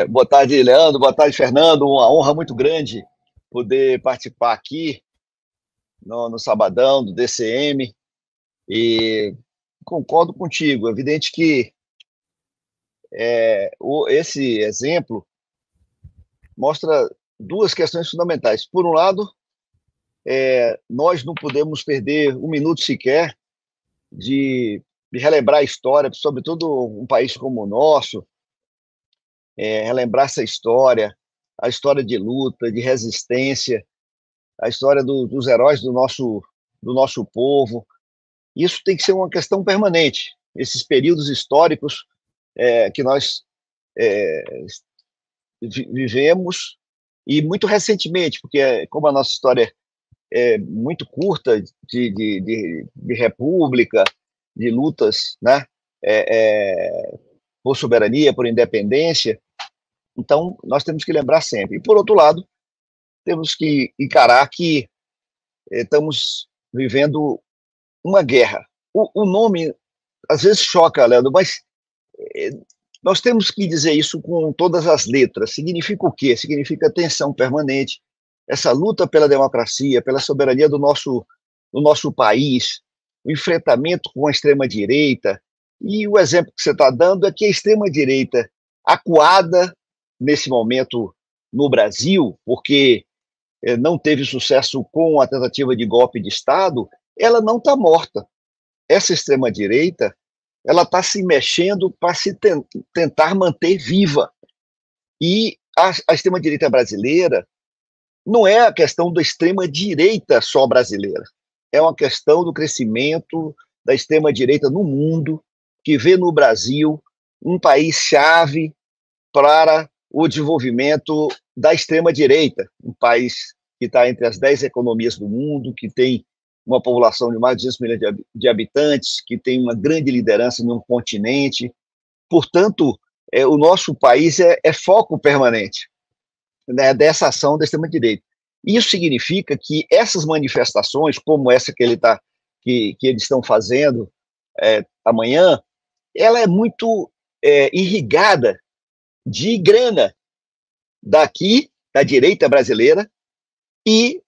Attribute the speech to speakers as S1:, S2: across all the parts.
S1: Boa tarde, Leandro. Boa tarde, Fernando. Uma honra muito grande poder participar aqui no Sabadão do DCM e concordo contigo. É evidente que esse exemplo mostra duas questões fundamentais. Por um lado, nós não podemos perder um minuto sequer de relembrar a história, sobretudo um país como o nosso, relembrar essa história, a história de luta, de resistência, a história dos heróis do nosso povo. Isso tem que ser uma questão permanente. Esses períodos históricos que nós é, vivemos, e muito recentemente, porque como a nossa história é muito curta de república, de lutas, né, por soberania, por independência, então nós temos que lembrar sempre. E, por outro lado, temos que encarar que estamos vivendo uma guerra. O nome às vezes choca, Leandro, mas eh, nós temos que dizer isso com todas as letras. Significa o quê? Significa tensão permanente, essa luta pela democracia, pela soberania do nosso país, o enfrentamento com a extrema-direita. E o exemplo que você está dando é que a extrema-direita, acuada nesse momento no Brasil, porque não teve sucesso com a tentativa de golpe de Estado, ela não está morta. Essa extrema-direita ela está se mexendo para tentar manter viva. E a extrema-direita brasileira não é a questão da extrema-direita só brasileira, é uma questão do crescimento da extrema-direita no mundo, que vê no Brasil um país-chave para o desenvolvimento da extrema-direita, um país que está entre as 10 economias do mundo, que tem uma população de mais de 200 milhões de habitantes, que tem uma grande liderança num continente. Portanto, o nosso país é foco permanente, né, dessa ação da extrema-direita. Isso significa que essas manifestações, como essa que eles estão fazendo amanhã, ela é muito irrigada de grana daqui, da direita brasileira, e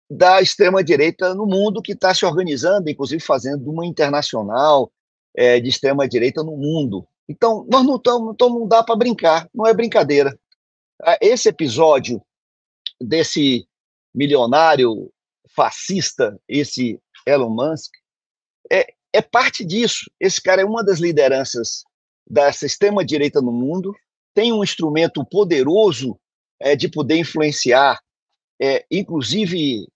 S1: da extrema-direita no mundo, que está se organizando, inclusive fazendo uma internacional de extrema-direita no mundo. Então, nós não estamos, então não dá para brincar, não é brincadeira. Esse episódio desse milionário fascista, esse Elon Musk, é parte disso. Esse cara é uma das lideranças dessa extrema-direita no mundo, tem um instrumento poderoso de poder influenciar, inclusive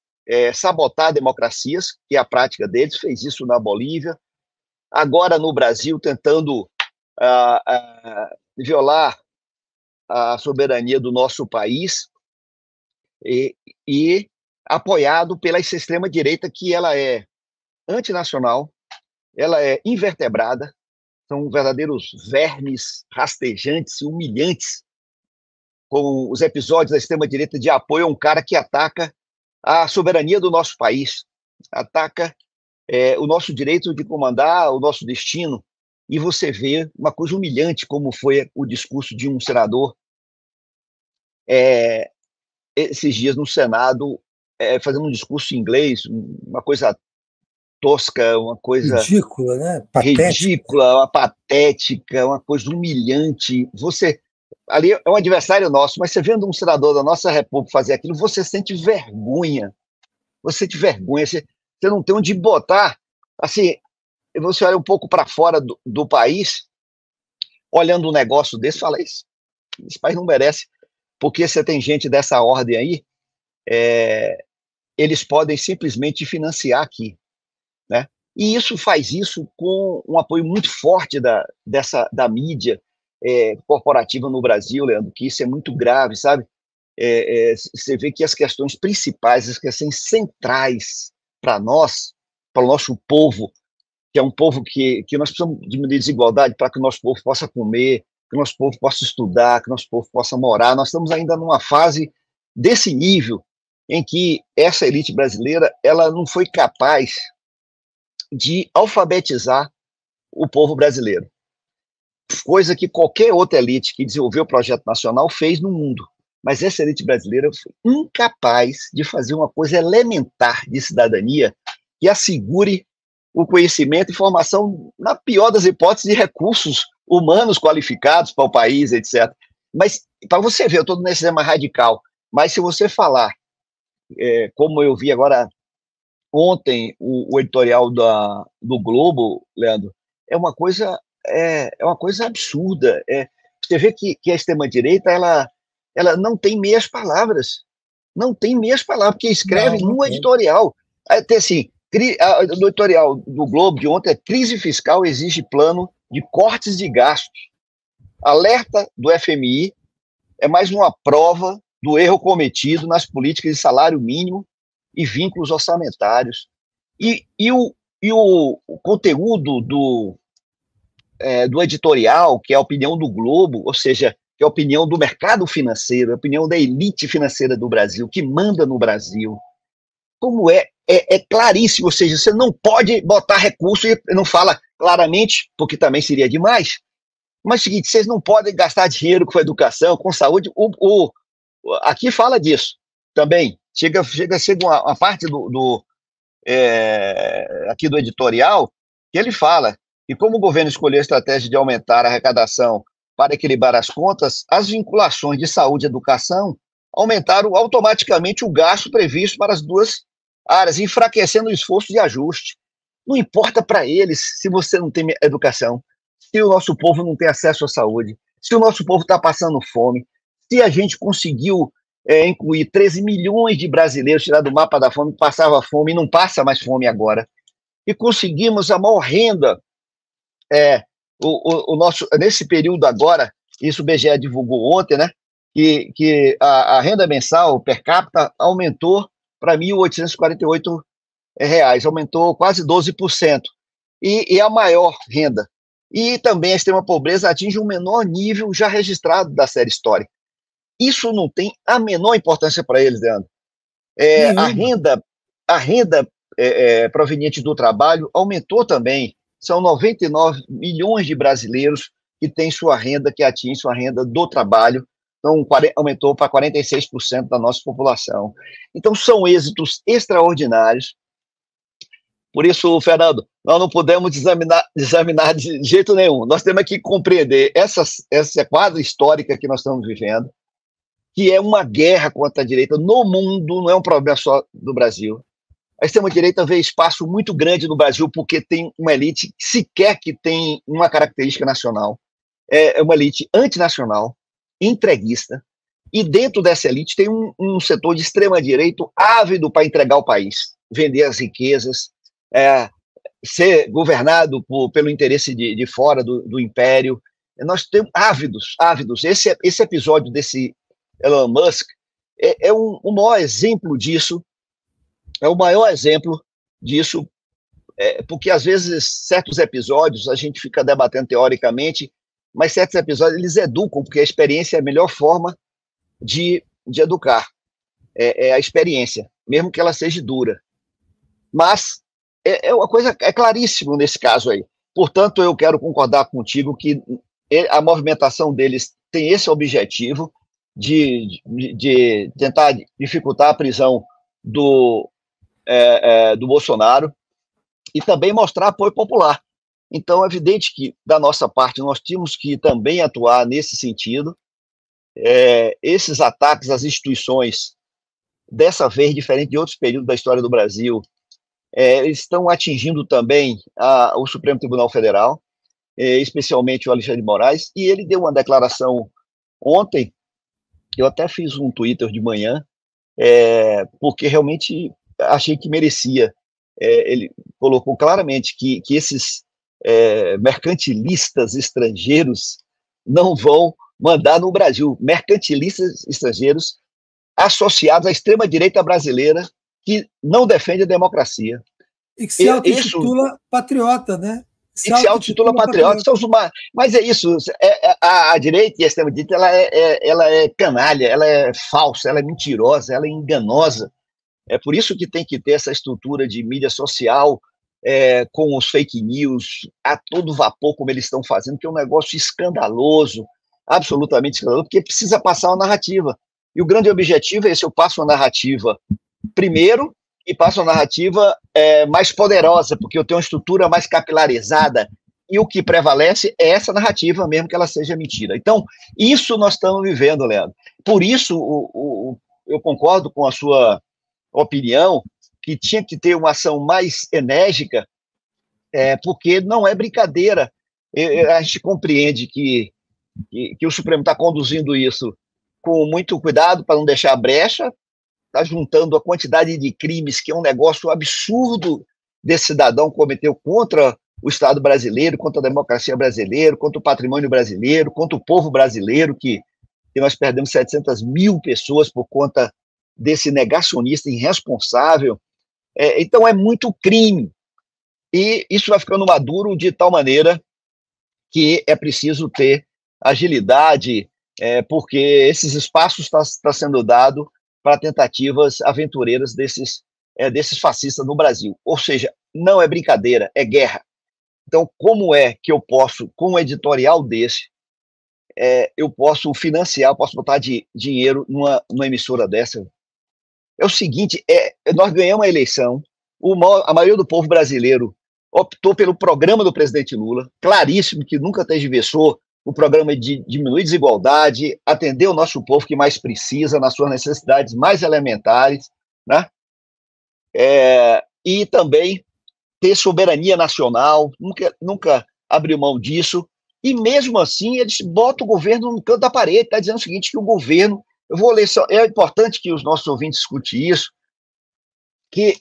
S1: sabotar democracias, que é a prática deles, fez isso na Bolívia, agora no Brasil, tentando violar a soberania do nosso país, e apoiado pela extrema-direita, que ela é antinacional, ela é invertebrada, são verdadeiros vermes rastejantes e humilhantes, com os episódios da extrema-direita de apoio a um cara que ataca a soberania do nosso país, ataca o nosso direito de comandar o nosso destino. E você vê uma coisa humilhante, como foi o discurso de um senador esses dias no Senado, fazendo um discurso em inglês, uma coisa tosca, uma coisa
S2: Ridícula, né? Patética.
S1: ridícula, uma patética, uma coisa humilhante. Você ali é um adversário nosso, mas você vendo um senador da nossa república fazer aquilo, você sente vergonha. Você sente vergonha, você não tem onde botar. Assim, você olha um pouco para fora do país, olhando um negócio desse, fala, esse país não merece, porque você tem gente dessa ordem aí, eles podem simplesmente financiar aqui, né? E isso faz isso com um apoio muito forte da mídia corporativa no Brasil, Leandro, que isso é muito grave, sabe? Você vê que as questões principais, as questões centrais para nós, para o nosso povo, que é um povo que nós precisamos diminuir a desigualdade para que o nosso povo possa comer, que o nosso povo possa estudar, que o nosso povo possa morar. Nós estamos ainda numa fase desse nível em que essa elite brasileira ela não foi capaz de alfabetizar o povo brasileiro. coisa que qualquer outra elite que desenvolveu o projeto nacional fez no mundo. Mas essa elite brasileira foi incapaz de fazer uma coisa elementar de cidadania que assegure o conhecimento e formação, na pior das hipóteses, de recursos humanos qualificados para o país, etc. Mas, para você ver, eu estou nesse tema radical, mas se você falar, como eu vi agora ontem, o editorial do Globo, Leandro, é uma coisa absurda. Você vê que a extrema-direita ela não tem meias palavras. Não tem meias palavras, porque escreve no editorial. Até assim, no editorial do Globo de ontem, crise fiscal exige plano de cortes de gastos. Alerta do FMI é mais uma prova do erro cometido nas políticas de salário mínimo e vínculos orçamentários. E o conteúdo do editorial, que é a opinião do Globo, ou seja, que é a opinião do mercado financeiro, a opinião da elite financeira do Brasil, que manda no Brasil, como é claríssimo, ou seja, você não pode botar recurso, e não fala claramente, porque também seria demais, mas é o seguinte, vocês não podem gastar dinheiro com educação, com saúde, aqui fala disso também, chega uma parte aqui do editorial, que ele fala que como o governo escolheu a estratégia de aumentar a arrecadação para equilibrar as contas, as vinculações de saúde e educação aumentaram automaticamente o gasto previsto para as duas áreas, enfraquecendo o esforço de ajuste. Não importa para eles se você não tem educação, se o nosso povo não tem acesso à saúde, se o nosso povo está passando fome, se a gente conseguiu incluir 13 milhões de brasileiros, tirar do mapa da fome, passava fome e não passa mais fome agora, e conseguimos a maior renda, nesse período agora, isso o BGE divulgou ontem, né, que a renda mensal per capita aumentou para R$ 1.848, aumentou quase 12%, e a maior renda. E também a extrema pobreza atinge um menor nível já registrado da série histórica. Isso não tem a menor importância para eles, Leandro. A renda proveniente do trabalho aumentou também. São 99 milhões de brasileiros que têm sua renda, que atinge sua renda do trabalho. Então, aumentou para 46% da nossa população. Então, são êxitos extraordinários. Por isso, Fernando, nós não podemos examinar de jeito nenhum. Nós temos que compreender essa quadra histórica que nós estamos vivendo, que é uma guerra contra a direita no mundo, não é um problema só do Brasil. A extrema-direita vê espaço muito grande no Brasil porque tem uma elite sequer que tem uma característica nacional. É uma elite antinacional, entreguista, e dentro dessa elite tem um setor de extrema-direita ávido para entregar o país, vender as riquezas, ser governado pelo interesse de fora do império. Nós temos ávidos. Esse episódio desse Elon Musk é o maior exemplo disso, porque às vezes certos episódios a gente fica debatendo teoricamente, mas certos episódios eles educam, porque a experiência é a melhor forma de educar, a experiência, mesmo que ela seja dura. Mas uma coisa claríssimo nesse caso aí. Portanto, eu quero concordar contigo que a movimentação deles tem esse objetivo de tentar dificultar a prisão do Bolsonaro e também mostrar apoio popular. Então, é evidente que, da nossa parte, nós tínhamos que também atuar nesse sentido. Esses ataques às instituições, dessa vez, diferente de outros períodos da história do Brasil, estão atingindo também o Supremo Tribunal Federal, especialmente o Alexandre de Moraes, e ele deu uma declaração ontem, eu até fiz um Twitter de manhã, porque realmente achei que merecia. Ele colocou claramente que esses mercantilistas estrangeiros não vão mandar no Brasil, mercantilistas estrangeiros associados à extrema-direita brasileira que não defende a democracia.
S2: E que se auto-intitula patriota, né?
S1: E que se auto-intitula patriota. Mas é isso, a direita e a extrema-direita ela é canalha, ela é falsa, ela é mentirosa, ela é enganosa. É por isso que tem que ter essa estrutura de mídia social com os fake news, a todo vapor, como eles estão fazendo, que é um negócio escandaloso, absolutamente escandaloso, porque precisa passar uma narrativa. E o grande objetivo é esse: eu passo uma narrativa primeiro e passo uma narrativa mais poderosa, porque eu tenho uma estrutura mais capilarizada, e o que prevalece é essa narrativa, mesmo que ela seja mentira. Então, isso nós estamos vivendo, Leandro. Por isso, eu concordo com a sua opinião, que tinha que ter uma ação mais enérgica, porque não é brincadeira. A gente compreende que o Supremo está conduzindo isso com muito cuidado para não deixar brecha, está juntando a quantidade de crimes, que é um negócio absurdo desse cidadão cometeu contra o Estado brasileiro, contra a democracia brasileira, contra o patrimônio brasileiro, contra o povo brasileiro, que nós perdemos 700 mil pessoas por conta desse negacionista irresponsável. Então, é muito crime. E isso vai ficando maduro de tal maneira que é preciso ter agilidade, porque esses espaços estão sendo dados para tentativas aventureiras desses fascistas no Brasil. Ou seja, não é brincadeira, é guerra. Então, como é que eu posso, com um editorial desse, eu posso financiar, eu posso botar dinheiro numa emissora dessa? É o seguinte, nós ganhamos a eleição, a maioria do povo brasileiro optou pelo programa do presidente Lula, claríssimo, que nunca tergiversou, o programa de diminuir desigualdade, atender o nosso povo que mais precisa, nas suas necessidades mais elementares, né? E também ter soberania nacional, nunca abriu mão disso, e mesmo assim eles botam o governo no canto da parede, está dizendo o seguinte, que o governo, eu vou ler só, é importante que os nossos ouvintes escutem isso, que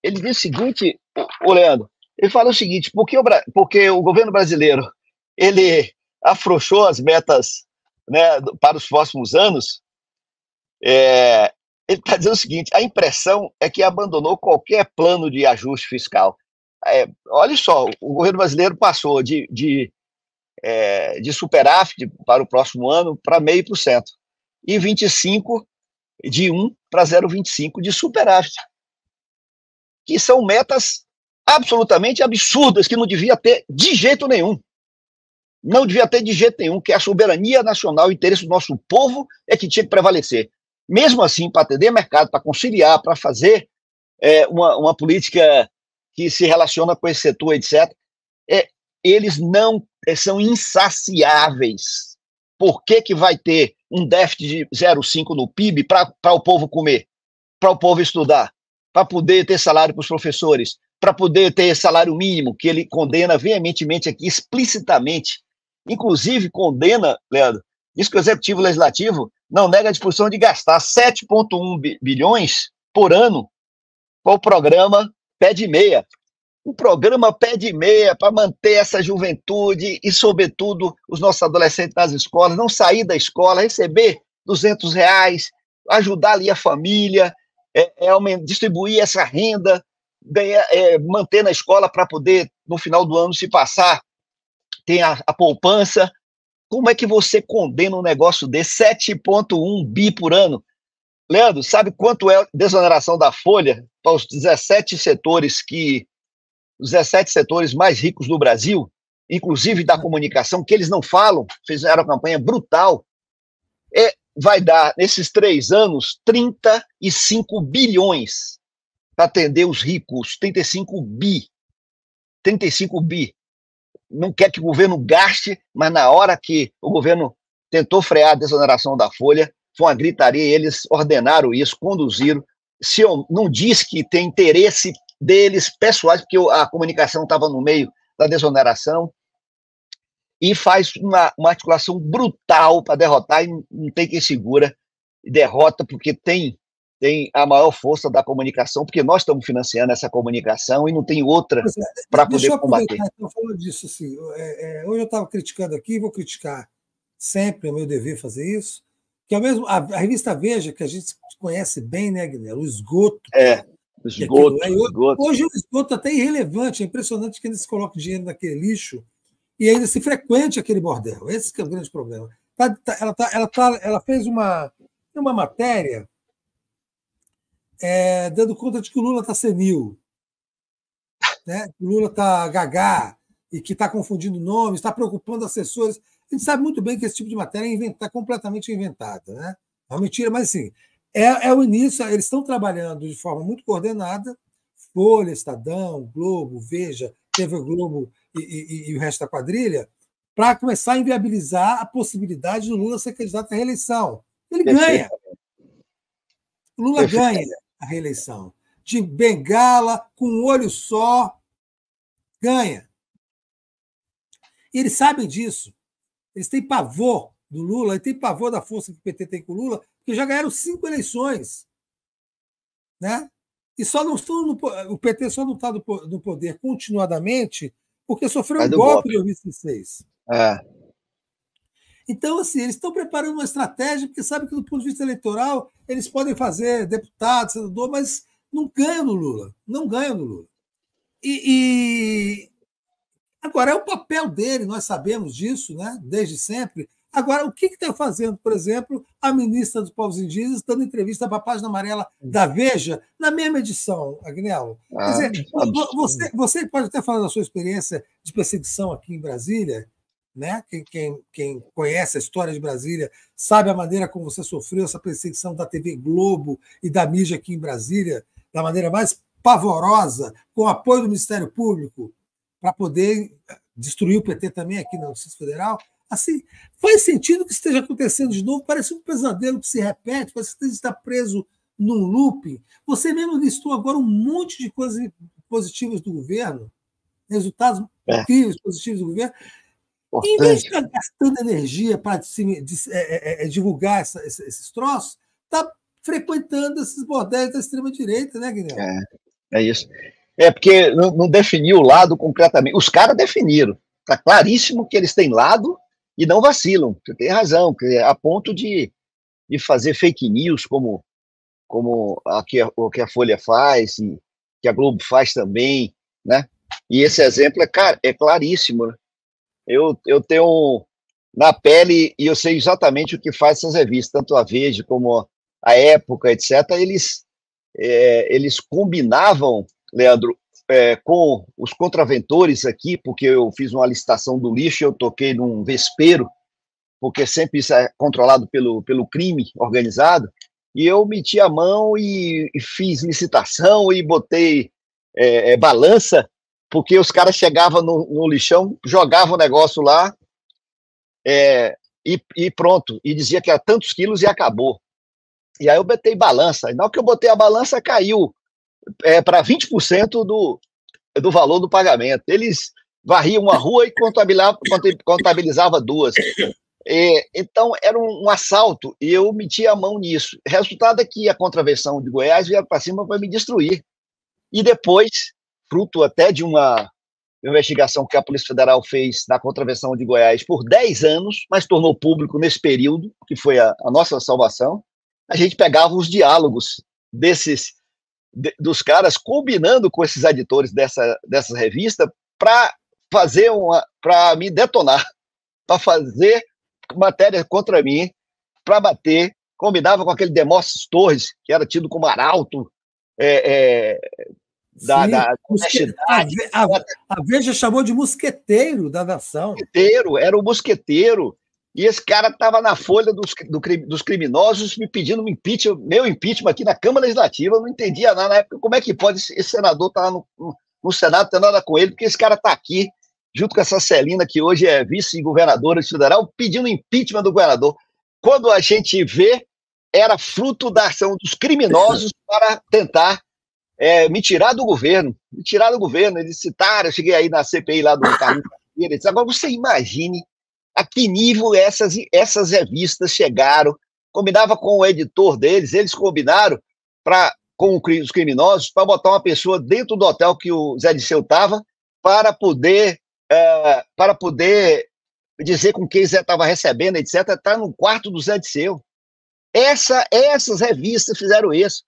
S1: ele diz o seguinte, o Leandro, ele fala o seguinte, porque o governo brasileiro, ele afrouxou as metas, né, para os próximos anos, ele está dizendo o seguinte, a impressão é que abandonou qualquer plano de ajuste fiscal. Olha só, o governo brasileiro passou de superávit para o próximo ano para 0,5%, e 25 de 1 para 0,25 de superávit, que são metas absolutamente absurdas, que não devia ter de jeito nenhum. Não devia ter de jeito nenhum, que a soberania nacional, o interesse do nosso povo é que tinha que prevalecer. Mesmo assim, para atender mercado, para conciliar, para fazer uma política que se relaciona com esse setor, etc., eles não são insaciáveis. Por que vai ter um déficit de 0,5 no PIB para o povo comer, para o povo estudar, para poder ter salário para os professores, para poder ter salário mínimo, que ele condena veementemente aqui, explicitamente, inclusive condena, Leandro, diz que o Executivo Legislativo não nega a disposição de gastar 7,1 bilhões por ano para o programa Pé de Meia. O programa Pé de Meia para manter essa juventude e, sobretudo, os nossos adolescentes nas escolas, não sair da escola, receber R$200, ajudar ali a família, distribuir essa renda, manter na escola para poder, no final do ano, se passar, ter a poupança. Como é que você condena um negócio desse? 7,1 bi por ano. Leandro, sabe quanto é a desoneração da Folha para os 17 setores mais ricos do Brasil, inclusive da comunicação, que eles não falam, fizeram uma campanha brutal, vai dar, nesses 3 anos, 35 bilhões para atender os ricos, 35 bi. 35 bi. Não quer que o governo gaste, mas na hora que o governo tentou frear a desoneração da Folha, foi uma gritaria, eles ordenaram isso, conduziram. Se eu não disse que tem interesse deles pessoais, porque a comunicação estava no meio da desoneração, e faz uma articulação brutal para derrotar, e não tem quem segura, derrota, porque tem a maior força da comunicação, porque nós estamos financiando essa comunicação e não tem outra para poder combater.
S2: Então, falando disso, assim, hoje eu estava criticando aqui, vou criticar sempre, é meu dever fazer isso, que é o mesmo, a revista Veja, que a gente conhece bem, né, Guilherme? O esgoto.
S1: Esgoto.
S2: Hoje o esgoto é até irrelevante, é impressionante que ainda se coloca dinheiro naquele lixo e ainda se frequente aquele bordel. Esse que é o grande problema. Ela fez uma matéria dando conta de que o Lula está senil. né? O Lula está gagá e que está confundindo nomes, está preocupando assessores. A gente sabe muito bem que esse tipo de matéria está completamente inventada, né? É uma mentira, mas assim, é o início, eles estão trabalhando de forma muito coordenada, Folha, Estadão, Globo, Veja, TV Globo e o resto da quadrilha, para começar a inviabilizar a possibilidade do Lula ser candidato à reeleição. Ele ganha. O Lula ganha a reeleição. De bengala, com um olho só, ganha. E eles sabem disso. Eles têm pavor do Lula, eles têm pavor da força que o PT tem com o Lula, porque já ganharam 5 eleições. Né? E só não estão o PT só não está no poder continuadamente porque sofreu um golpe em 2016. Então, assim, eles estão preparando uma estratégia, porque sabem que, do ponto de vista eleitoral, eles podem fazer deputado, senador, mas não ganham no Lula. Não ganham no Lula. Agora, é o papel dele, nós sabemos disso, né? Desde sempre. Agora, o que está fazendo, por exemplo, a ministra dos Povos Indígenas, dando entrevista para a página amarela da Veja, na mesma edição, Agnello? Quer dizer, você pode até falar da sua experiência de perseguição aqui em Brasília, né? Quem conhece a história de Brasília sabe a maneira como você sofreu essa perseguição da TV Globo e da mídia aqui em Brasília, da maneira mais pavorosa, com o apoio do Ministério Público, para poder destruir o PT também aqui na Justiça Federal. Assim, faz sentido que esteja acontecendo de novo, parece um pesadelo que se repete, parece que você está preso num looping. Você mesmo listou agora um monte de coisas positivas do governo, resultados incríveis, positivos do governo. Em vez de estar gastando energia para divulgar esses troços, está frequentando esses bordéis da extrema-direita, né, Guilherme?
S1: É isso. Porque não definiu o lado concretamente. Os caras definiram. Está claríssimo que eles têm lado e não vacilam. Você tem razão, a ponto de fazer fake news, como o que a Folha faz, e que a Globo faz também, né? E esse exemplo é claríssimo, né? Eu tenho na pele e eu sei exatamente o que faz essas revistas, tanto a Veja como a Época, etc. Eles combinavam, Leandro, com os contraventores aqui, porque eu fiz uma licitação do lixo, eu toquei num vespeiro, porque sempre isso é controlado pelo crime organizado, e eu meti a mão e fiz licitação e botei balança, porque os caras chegavam no lixão, jogavam o negócio lá e pronto, e dizia que era tantos quilos e acabou. E aí eu botei balança, e na hora que eu botei a balança, caiu para 20% do valor do pagamento. Eles varriam a rua e contabilizava 2. Então, era um assalto, e eu meti a mão nisso. Resultado é que a contravenção de Goiás veio para cima para me destruir. E depois, fruto até de uma investigação que a Polícia Federal fez na contravenção de Goiás por 10 anos, mas tornou público nesse período, que foi a nossa salvação, a gente pegava os diálogos dos caras combinando com esses editores dessa revista para me detonar, para fazer matéria contra mim, para bater, combinava com aquele Demóstenes Torres, que era tido como arauto da honestidade.
S2: A Veja chamou de mosqueteiro da nação.
S1: Era o mosqueteiro. E esse cara estava na folha dos criminosos me pedindo meu impeachment aqui na Câmara Legislativa. Eu não entendia nada na época. Como é que pode esse senador estar no Senado, não tem nada com ele, porque esse cara está aqui, junto com essa Celina, que hoje é vice-governadora federal, pedindo impeachment do governador. Quando a gente vê, era fruto da ação dos criminosos para tentar me tirar do governo. Eles citaram, eu cheguei aí na CPI lá do Carlos Cadeira, agora você imagine a que nível essas revistas chegaram. Combinava com o editor deles, eles combinaram com os criminosos para botar uma pessoa dentro do hotel que o Zé Disseu estava para poder dizer com quem Zé estava recebendo, etc., está no quarto do Zé Disseu. Essas revistas fizeram isso.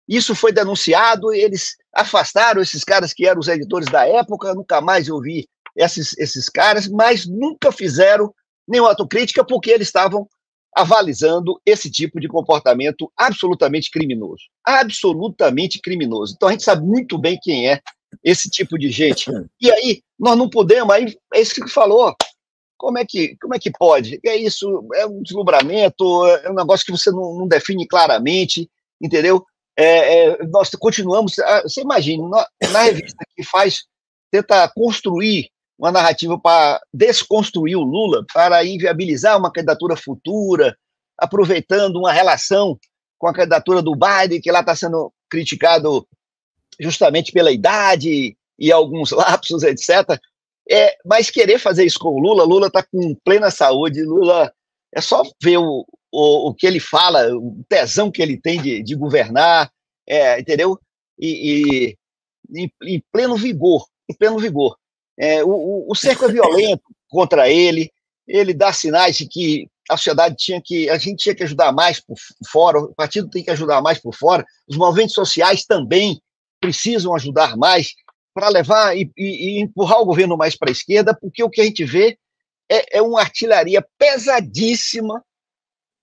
S1: Isso foi denunciado, eles afastaram esses caras que eram os editores da época, nunca mais eu vi esses caras, mas nunca fizeram nenhuma autocrítica porque eles estavam avalizando esse tipo de comportamento absolutamente criminoso. Absolutamente criminoso. Então a gente sabe muito bem quem é esse tipo de gente. E aí, nós não podemos, aí é isso que falou, como é que pode? É isso, é um deslumbramento, é um negócio que você não define claramente, entendeu? Nós continuamos, você imagina, na revista que tenta construir uma narrativa para desconstruir o Lula, para inviabilizar uma candidatura futura, aproveitando uma relação com a candidatura do Biden, que lá está sendo criticado justamente pela idade e alguns lapsos, etc. Mas querer fazer isso com o Lula está com plena saúde, Lula, é só ver o que ele fala, o tesão que ele tem de governar, entendeu? E em pleno vigor, o cerco é violento contra ele dá sinais de que a sociedade a gente tinha que ajudar mais por fora, o partido tem que ajudar mais por fora, os movimentos sociais também precisam ajudar mais para levar e empurrar o governo mais para a esquerda, porque o que a gente vê é uma artilharia pesadíssima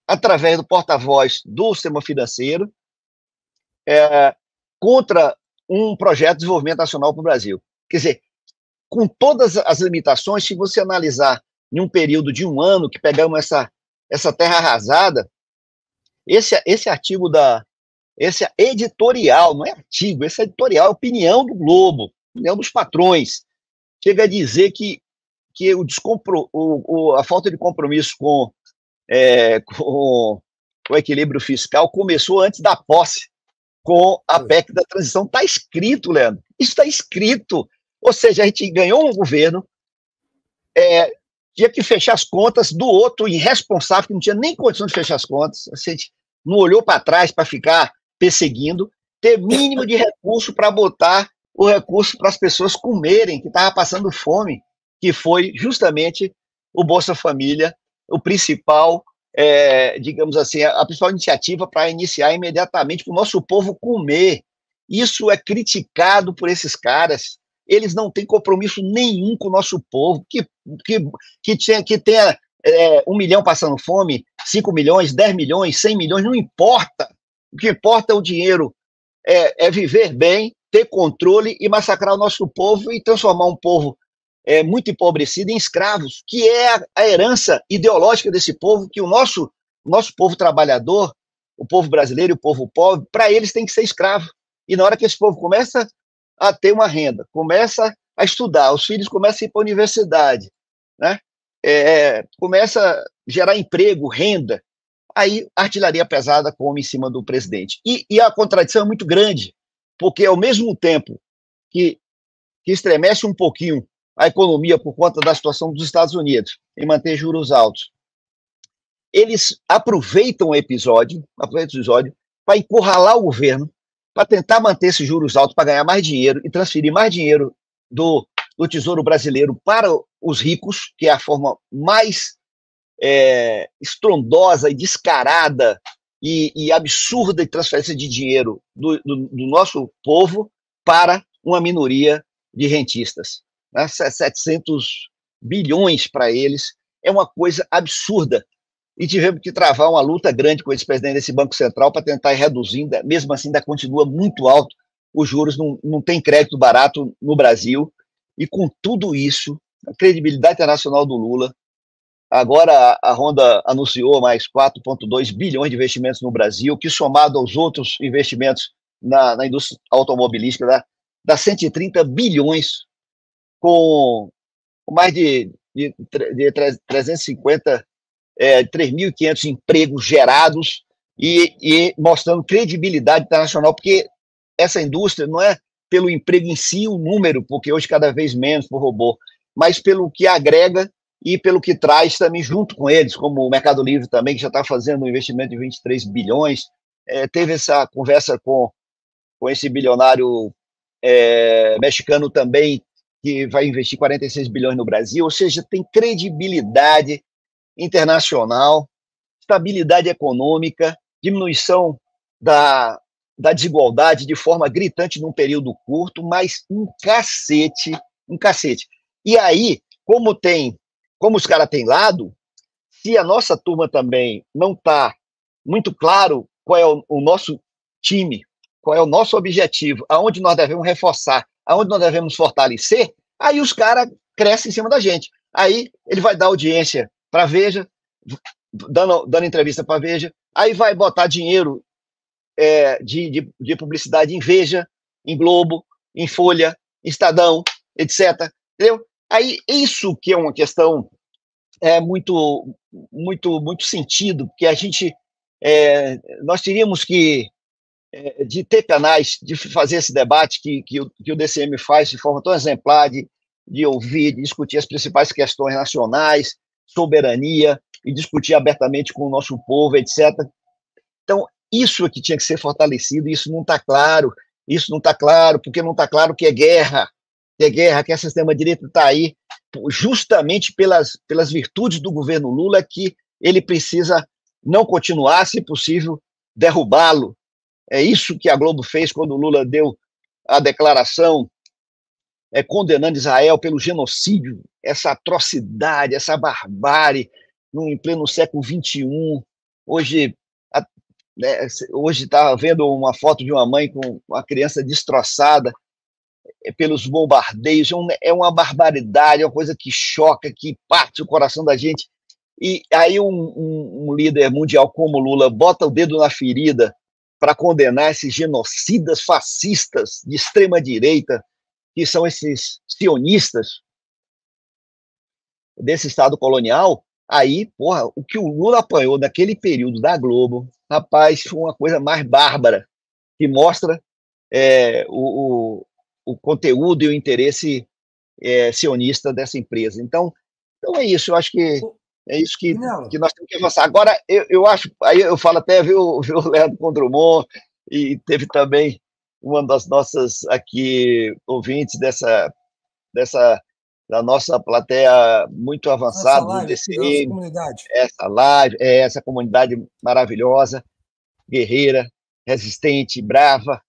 S1: através do porta-voz do sistema financeiro contra um projeto de desenvolvimento nacional para o Brasil. Quer dizer, com todas as limitações, se você analisar em um período de um ano que pegamos essa terra arrasada, esse artigo esse editorial, não é artigo, esse editorial é opinião do Globo, opinião dos patrões, chega a dizer que a falta de compromisso com o equilíbrio fiscal começou antes da posse, com a PEC da transição. Está escrito, Leandro, isso está escrito. Ou seja, a gente ganhou um governo, tinha que fechar as contas do outro irresponsável, que não tinha nem condição de fechar as contas, a gente não olhou para trás para ficar perseguindo, ter mínimo de recurso para botar o recurso para as pessoas comerem, que estavam passando fome, que foi justamente o Bolsa Família, o principal, digamos assim, a principal iniciativa para iniciar imediatamente para o nosso povo comer. Isso é criticado por esses caras. Eles não têm compromisso nenhum com o nosso povo, que tenha 1 milhão passando fome, 5 milhões, 10 milhões, 100 milhões, não importa. O que importa é o dinheiro, viver bem, ter controle e massacrar o nosso povo e transformar um povo muito empobrecido em escravos, que é a herança ideológica desse povo, que o nosso povo trabalhador, o povo brasileiro e o povo pobre, para eles tem que ser escravo. E na hora que esse povo começa a ter uma renda, começa a estudar, os filhos começam a ir para a universidade, né? Começa a gerar emprego, renda, aí a artilharia pesada come em cima do presidente. E a contradição é muito grande, porque ao mesmo tempo que estremece um pouquinho a economia por conta da situação dos Estados Unidos em manter juros altos, eles aproveitam o episódio para encurralar o governo, para tentar manter esses juros altos, para ganhar mais dinheiro e transferir mais dinheiro do Tesouro Brasileiro para os ricos, que é a forma mais estrondosa e descarada e absurda de transferência de dinheiro do nosso povo para uma minoria de rentistas. Né? 700 bilhões para eles é uma coisa absurda. E tivemos que travar uma luta grande com esse presidente desse Banco Central para tentar ir reduzindo, mesmo assim ainda continua muito alto, os juros não tem crédito barato no Brasil, e com tudo isso, a credibilidade internacional do Lula, agora a Honda anunciou mais 4,2 bilhões de investimentos no Brasil, que somado aos outros investimentos na indústria automobilística, dá 130 bilhões, com mais de 350 3.500 empregos gerados e mostrando credibilidade internacional, porque essa indústria não é pelo emprego em si, o número, porque hoje cada vez menos por robô, mas pelo que agrega e pelo que traz também junto com eles, como o Mercado Livre também, que já está fazendo um investimento de 23 bilhões, teve essa conversa com esse bilionário mexicano também, que vai investir 46 bilhões no Brasil, ou seja, tem credibilidade internacional, estabilidade econômica, diminuição da desigualdade de forma gritante num período curto, mas um cacete. E aí, como os caras têm lado, se a nossa turma também não está muito claro qual é o nosso time, qual é o nosso objetivo, aonde nós devemos reforçar aonde nós devemos fortalecer, aí os caras crescem em cima da gente. Aí ele vai dar audiência para a Veja, dando entrevista para a Veja, aí vai botar dinheiro de publicidade em Veja, em Globo, em Folha, em Estadão, etc. Entendeu? Aí isso que é uma questão muito sentido, porque a gente nós teríamos que de ter canais, de fazer esse debate que o DCM faz de forma tão exemplar, de ouvir, de discutir as principais questões nacionais, soberania, e discutir abertamente com o nosso povo, etc. Então, isso é que tinha que ser fortalecido, isso não está claro, porque não está claro que é guerra, que essa extrema-direita está aí justamente pelas virtudes do governo Lula, que ele precisa não continuar, se possível, derrubá-lo. É isso que a Globo fez quando o Lula deu a declaração condenando Israel pelo genocídio, essa atrocidade, essa barbárie, em pleno século XXI. Hoje está vendo uma foto de uma mãe com uma criança destroçada pelos bombardeios. É uma barbaridade, é uma coisa que choca, que parte o coração da gente. E aí um líder mundial como Lula bota o dedo na ferida para condenar esses genocidas fascistas de extrema-direita, que são esses sionistas desse Estado colonial. Aí, porra, o que o Lula apanhou naquele período da Globo, rapaz, foi uma coisa mais bárbara, que mostra o conteúdo e o interesse sionista dessa empresa. Então é isso, eu acho que é isso que nós temos que avançar. Agora, eu acho, aí eu falo até, viu o Leandro Condrumont, e teve também uma das nossas aqui ouvintes da nossa plateia muito avançada do DCM, essa comunidade maravilhosa, guerreira, resistente, brava,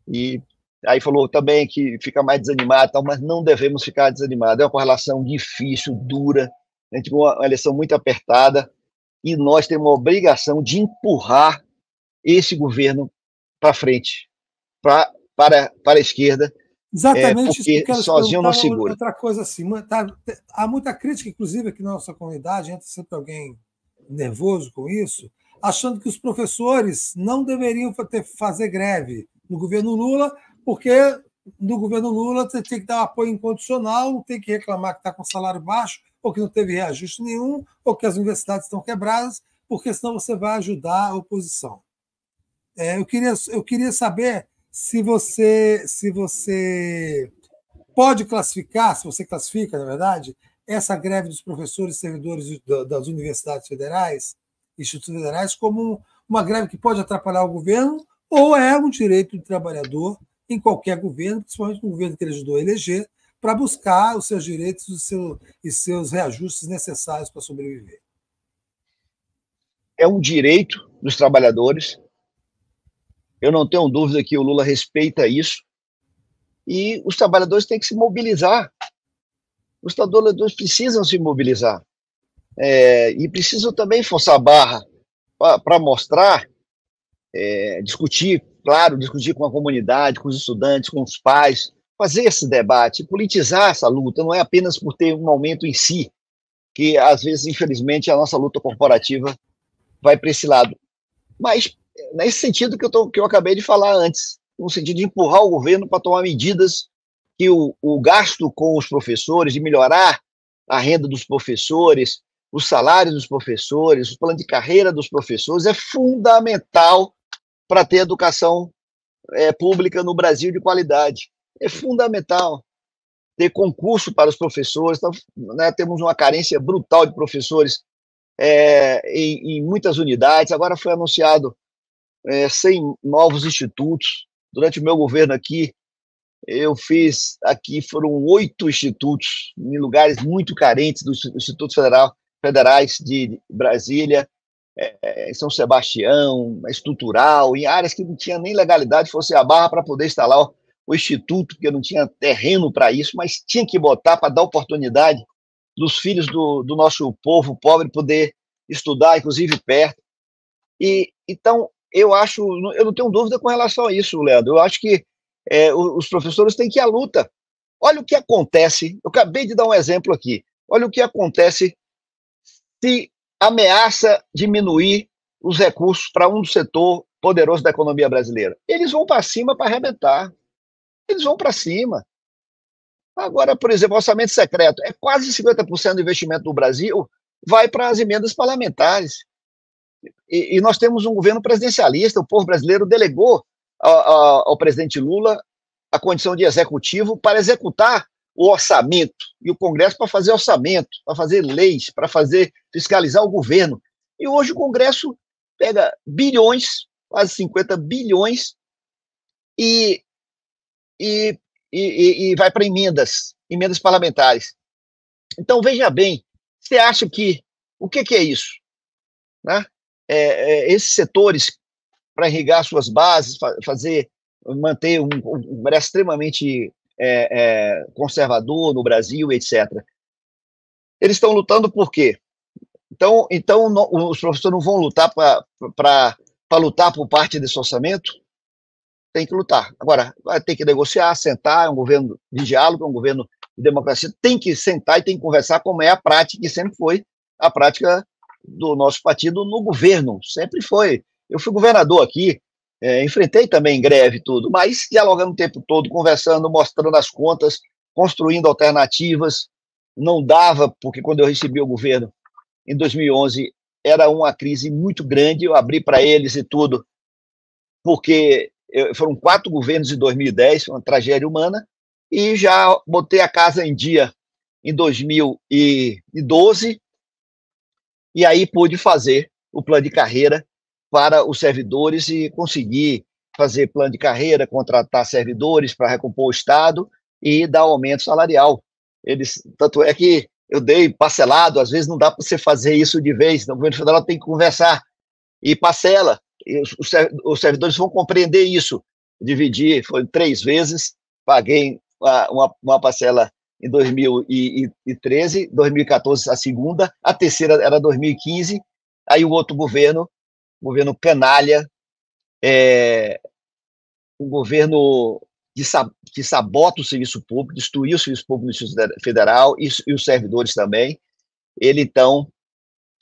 S1: e aí falou também que fica mais desanimado, mas não devemos ficar desanimados. É uma correlação difícil, dura, a gente tem uma eleição muito apertada, e nós temos uma obrigação de empurrar esse governo para frente, para a esquerda,
S2: exatamente
S1: porque
S2: isso,
S1: sozinho não segura.
S2: Outra coisa assim, há muita crítica, inclusive aqui na nossa comunidade, entra sempre alguém nervoso com isso, achando que os professores não deveriam fazer greve no governo Lula, porque no governo Lula você tem que dar um apoio incondicional, não tem que reclamar que está com salário baixo, ou que não teve reajuste nenhum, ou que as universidades estão quebradas, porque senão você vai ajudar a oposição. Eu queria saber se você pode classificar, se você classifica, na verdade, essa greve dos professores e servidores das universidades federais, institutos federais, como uma greve que pode atrapalhar o governo, ou é um direito do trabalhador em qualquer governo, principalmente no governo que ele ajudou a eleger, para buscar os seus direitos e seus reajustes necessários para sobreviver.
S1: É um direito dos trabalhadores. Eu não tenho dúvida que o Lula respeita isso. E os trabalhadores têm que se mobilizar. Os trabalhadores precisam se mobilizar. E precisam também forçar a barra para mostrar, discutir com a comunidade, com os estudantes, com os pais, fazer esse debate, politizar essa luta, não é apenas por ter um aumento em si, que às vezes, infelizmente, a nossa luta corporativa vai para esse lado. Mas nesse sentido que eu acabei de falar antes, no sentido de empurrar o governo para tomar medidas que o gasto com os professores, de melhorar a renda dos professores, os salários dos professores, o plano de carreira dos professores, é fundamental para ter educação pública no Brasil de qualidade. É fundamental ter concurso para os professores. Então, temos uma carência brutal de professores em muitas unidades. Agora foi anunciado 100 novos institutos. Durante o meu governo aqui, foram 8 institutos em lugares muito carentes dos institutos federais de Brasília, em São Sebastião, estrutural, em áreas que não tinha nem legalidade, fosse a barra para poder instalar o instituto, porque não tinha terreno para isso, mas tinha que botar para dar oportunidade dos filhos do nosso povo pobre poder estudar, inclusive perto. Então, eu não tenho dúvida com relação a isso, Leandro. Eu acho que os professores têm que ir à luta. Olha o que acontece, eu acabei de dar um exemplo aqui, olha o que acontece se ameaça diminuir os recursos para um setor poderoso da economia brasileira. Eles vão para cima para arrebentar, eles vão para cima. Agora, por exemplo, orçamento secreto, quase 50% do investimento do Brasil vai para as emendas parlamentares. E nós temos um governo presidencialista, o povo brasileiro delegou ao presidente Lula a condição de executivo para executar o orçamento, e o Congresso para fazer orçamento, para fazer leis, para fiscalizar o governo. E hoje o Congresso pega bilhões, quase 50 bilhões, e vai para emendas parlamentares. Então, veja bem, você acha que, o que é isso? Né? Esses setores, para irrigar suas bases, manter um Congresso extremamente conservador no Brasil, etc. Eles estão lutando por quê? Então os professores não vão lutar para lutar por parte desse orçamento? Tem que lutar. Agora, vai ter que negociar, sentar, é um governo de diálogo, é um governo de democracia, tem que sentar e tem que conversar, como é a prática, que sempre foi a prática do nosso partido no governo, sempre foi. Eu fui governador aqui, enfrentei também greve e tudo, mas dialogando o tempo todo, conversando, mostrando as contas, construindo alternativas. Não dava, porque quando eu recebi o governo, em 2011, era uma crise muito grande, eu abri para eles e tudo, porque foram 4 governos em 2010, foi uma tragédia humana, e já botei a casa em dia em 2012, e aí pude fazer o plano de carreira para os servidores e conseguir fazer plano de carreira, contratar servidores para recompor o Estado e dar aumento salarial. Tanto é que eu dei parcelado, às vezes não dá para você fazer isso de vez, o governo federal tem que conversar e parcela. E os servidores vão compreender isso. Dividi, foi 3 vezes, paguei uma parcela em 2013, 2014 a segunda, a terceira era 2015, aí o outro governo canalha, um governo que sabota o serviço público, destruiu o serviço público federal e os servidores também, ele então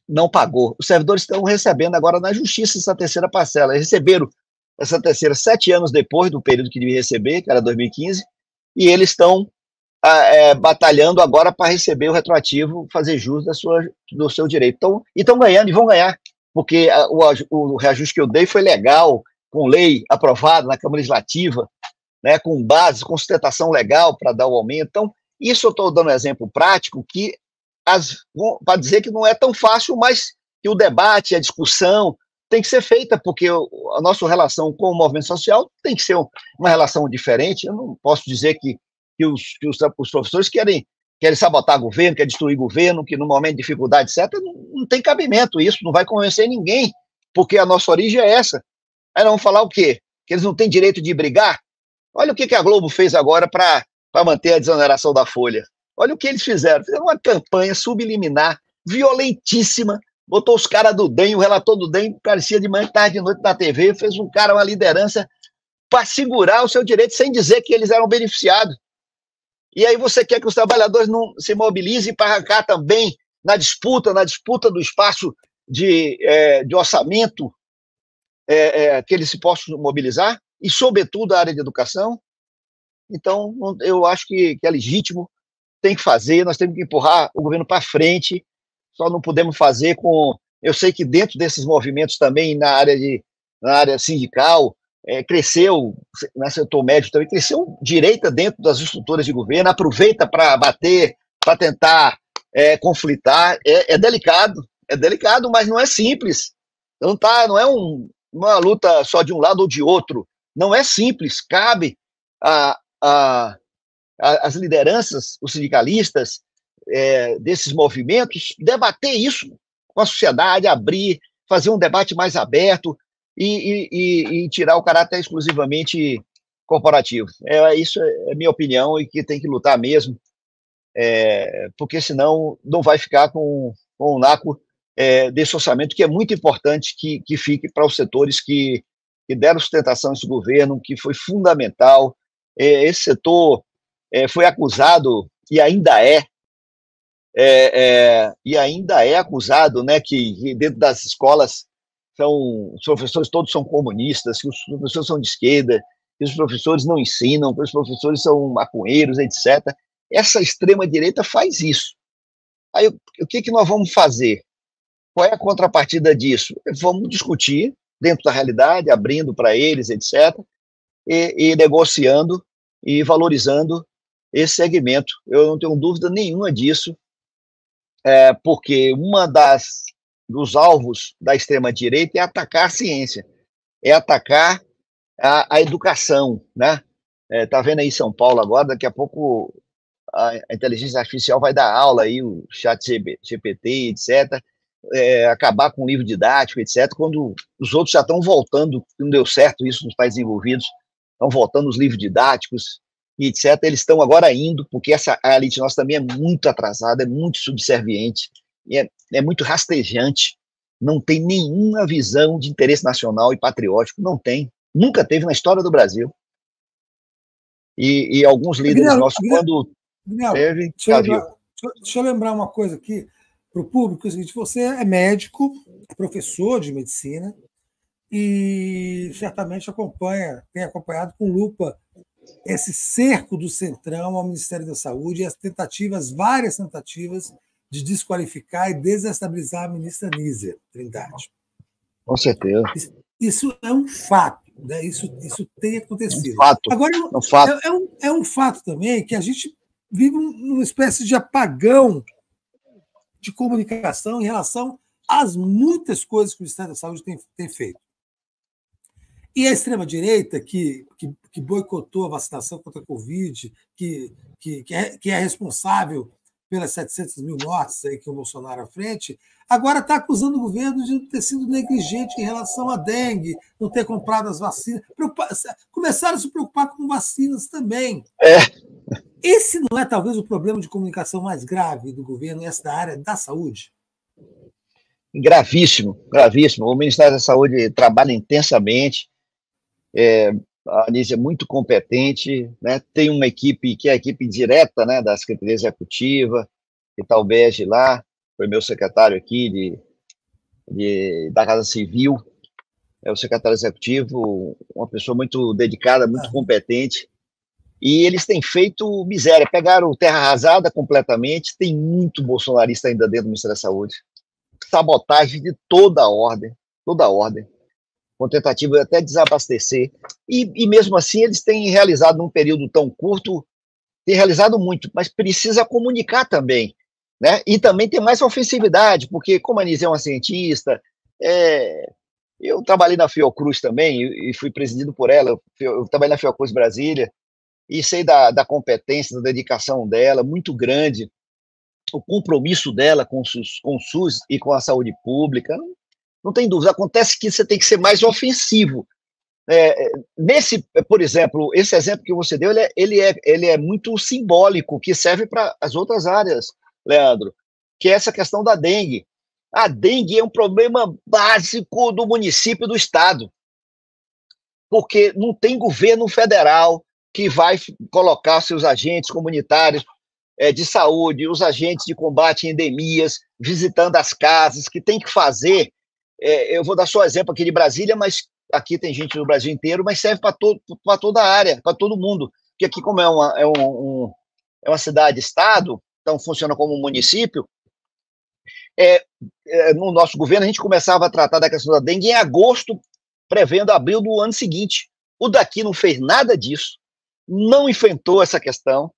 S1: não pagou. Os servidores estão recebendo agora na justiça essa terceira parcela. Eles receberam essa terceira 7 anos depois do período que devia receber, que era 2015, e eles estão batalhando agora para receber o retroativo, fazer jus do seu direito. Então, e estão ganhando e vão ganhar, porque o reajuste que eu dei foi legal, com lei aprovada na Câmara Legislativa, né, com base, com sustentação legal para dar o aumento. Então, isso eu estou dando um exemplo prático que para dizer que não é tão fácil, mas que o debate, a discussão tem que ser feita, porque a nossa relação com o movimento social tem que ser uma relação diferente. Eu não posso dizer que os professores querem sabotar governo, querem destruir governo, que no momento de dificuldade, etc., não tem cabimento isso, não vai convencer ninguém, porque a nossa origem é essa. Aí não vão falar o quê? Que eles não têm direito de brigar? Olha o que a Globo fez agora para manter a desoneração da Folha. Olha o que eles fizeram. Fizeram uma campanha subliminar, violentíssima, botou os caras do DEM, o relator do DEM parecia de manhã, tarde, de noite na TV, fez uma liderança para segurar o seu direito sem dizer que eles eram beneficiados. E aí você quer que os trabalhadores não se mobilizem para arrancar também na disputa do espaço de orçamento que eles se possam mobilizar, e sobretudo a área de educação. Então, eu acho que é legítimo, tem que fazer, nós temos que empurrar o governo para frente, só não podemos fazer com... Eu sei que dentro desses movimentos também, na área sindical, cresceu, no setor médio também, cresceu direita dentro das estruturas de governo, aproveita para bater, para tentar conflitar. É delicado, mas não é simples. Não é uma luta só de um lado ou de outro. Não é simples. Cabe as lideranças, os sindicalistas desses movimentos, debater isso com a sociedade, abrir, fazer um debate mais aberto e tirar o caráter exclusivamente corporativo. Isso é minha opinião, e que tem que lutar mesmo, porque senão não vai ficar com o naco desse orçamento, que é muito importante que fique para os setores que deram sustentação a esse governo, que foi fundamental, esse setor foi acusado, e ainda é acusado, né, que dentro das escolas os professores todos são comunistas, que os professores são de esquerda, que os professores não ensinam, que os professores são maconheiros, etc. Essa extrema-direita faz isso. Aí, o que nós vamos fazer? Qual é a contrapartida disso? Vamos discutir dentro da realidade, abrindo para eles, etc., e negociando e valorizando esse segmento. Eu não tenho dúvida nenhuma disso, porque dos alvos da extrema-direita é atacar a ciência, é atacar a educação, né? Tá vendo aí em São Paulo agora, daqui a pouco a inteligência artificial vai dar aula aí, o chat GPT, etc., acabar com o livro didático, etc., quando os outros já estão voltando, não deu certo isso nos países desenvolvidos, estão voltando os livros didáticos, etc., eles estão agora indo, porque a elite nossa também é muito atrasada, é muito subserviente, é muito rastejante, não tem nenhuma visão de interesse nacional e patriótico, não tem, nunca teve na história do Brasil. E alguns líderes nossos, quando teve, já viu.
S2: Deixa eu lembrar uma coisa aqui para o público, é o seguinte: você é médico, é professor de medicina e certamente tem acompanhado com lupa esse cerco do Centrão ao Ministério da Saúde e as várias tentativas de desqualificar e desestabilizar a ministra Nízia Trindade.
S1: Com certeza.
S2: Isso é um fato, né? Isso tem acontecido.
S1: Agora,
S2: é um fato também que a gente vive numa espécie de apagão de comunicação em relação às muitas coisas que o Ministério da Saúde tem feito. E a extrema-direita, que boicotou a vacinação contra a Covid, que é responsável pelas 700 mil mortes aí que o Bolsonaro à frente, agora está acusando o governo de ter sido negligente em relação à dengue, não ter comprado as vacinas. Começaram a se preocupar com vacinas também. Esse não é, talvez, o problema de comunicação mais grave do governo, essa da área da saúde?
S1: Gravíssimo, gravíssimo. O Ministério da Saúde trabalha intensamente, a Anísia é muito competente, né? Tem uma equipe que é a equipe direta, né, da Secretaria Executiva, que está o Bege lá, foi meu secretário aqui da Casa Civil, é o secretário executivo, uma pessoa muito dedicada, muito competente, e eles têm feito miséria, pegaram terra arrasada completamente, tem muito bolsonarista ainda dentro do Ministério da Saúde, sabotagem de toda ordem, com tentativa de até desabastecer, e mesmo assim eles têm realizado num período tão curto, tem realizado muito, mas precisa comunicar também, né? E também tem mais ofensividade, porque como a Anísia é uma cientista, eu trabalhei na Fiocruz também, e fui presidido por ela, eu trabalhei na Fiocruz Brasília, e sei da competência, da dedicação dela, muito grande, o compromisso dela com o SUS e com a saúde pública, não tem dúvida. Acontece que você tem que ser mais ofensivo. Por exemplo, esse exemplo que você deu, ele é muito simbólico, que serve para as outras áreas, Leandro, que é essa questão da dengue. A dengue é um problema básico do município e do estado, porque não tem governo federal que vai colocar seus agentes comunitários de saúde, os agentes de combate a endemias, visitando as casas, que tem que fazer. Eu vou dar só exemplo aqui de Brasília, mas aqui tem gente do Brasil inteiro, mas serve para toda a área, para todo mundo. Porque aqui, como é uma cidade-estado, então funciona como um município, no nosso governo a gente começava a tratar da questão da dengue em agosto, prevendo abril do ano seguinte. O daqui não fez nada disso, não enfrentou essa questão,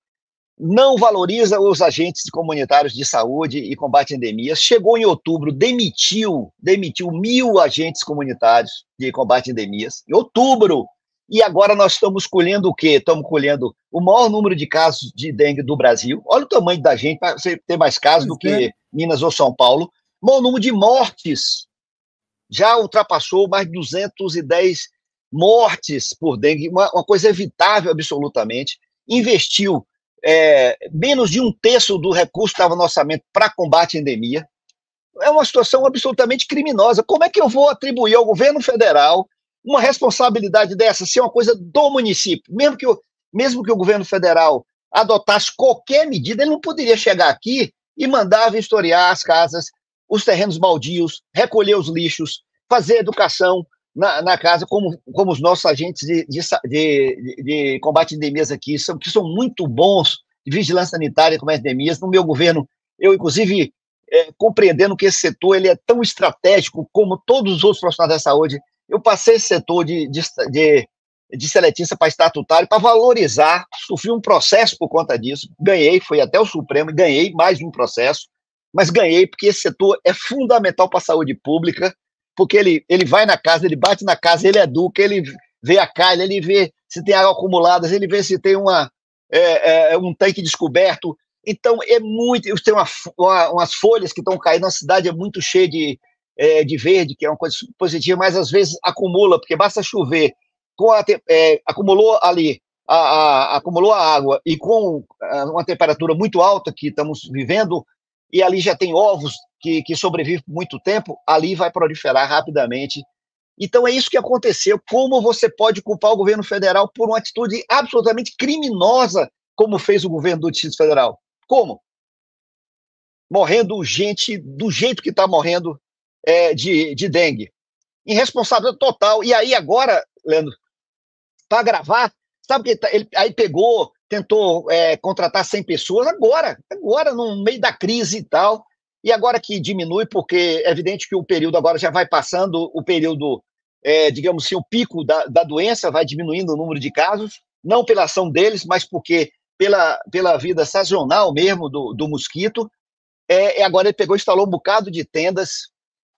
S1: não valoriza os agentes comunitários de saúde e combate a endemias. Chegou em outubro, demitiu 1.000 agentes comunitários de combate a endemias, em outubro. E agora nós estamos colhendo o quê? Estamos colhendo o maior número de casos de dengue do Brasil. Olha o tamanho da gente, para você ter mais casos do que Minas ou São Paulo. O maior número de mortes. Já ultrapassou mais de 210 mortes por dengue, uma coisa evitável absolutamente. Investiu menos de 1/3 do recurso que estava no orçamento para combate à endemia. É uma situação absolutamente criminosa. Como é que eu vou atribuir ao governo federal uma responsabilidade dessa, ser uma coisa do município? Mesmo que mesmo que o governo federal adotasse qualquer medida, ele não poderia chegar aqui e mandar vistoriar as casas, os terrenos baldios, recolher os lixos, fazer educação na casa, como os nossos agentes de combate a endemias aqui, que são muito bons de vigilância sanitária como as endemias. No meu governo, eu, inclusive, compreendendo que esse setor ele é tão estratégico como todos os outros profissionais da saúde, eu passei esse setor de seletista para estatutário, para valorizar, sofri um processo por conta disso, ganhei, fui até o Supremo e ganhei mais um processo, mas ganhei porque esse setor é fundamental para a saúde pública, porque ele vai na casa, ele bate na casa, ele educa, ele vê a calha, ele vê se tem água acumulada, ele vê se tem um tanque descoberto. Então, é muito. Tem umas folhas que estão caindo, a cidade é muito cheia de verde, que é uma coisa positiva, mas às vezes acumula, porque basta chover, acumulou ali, acumulou a água, e com uma temperatura muito alta que estamos vivendo, e ali já tem ovos que sobrevivem por muito tempo, ali vai proliferar rapidamente. Então é isso que aconteceu. Como você pode culpar o governo federal por uma atitude absolutamente criminosa, como fez o governo do Distrito Federal? Como? Morrendo gente do jeito que está morrendo de dengue. Irresponsável total. E aí agora, Leandro, para gravar, sabe que ele aí tentou contratar 100 pessoas, agora, no meio da crise e tal, e agora que diminui, porque é evidente que o período agora já vai passando, o período, digamos assim, o pico da doença vai diminuindo o número de casos, não pela ação deles, mas porque pela vida sazonal mesmo do mosquito. Agora ele instalou um bocado de tendas.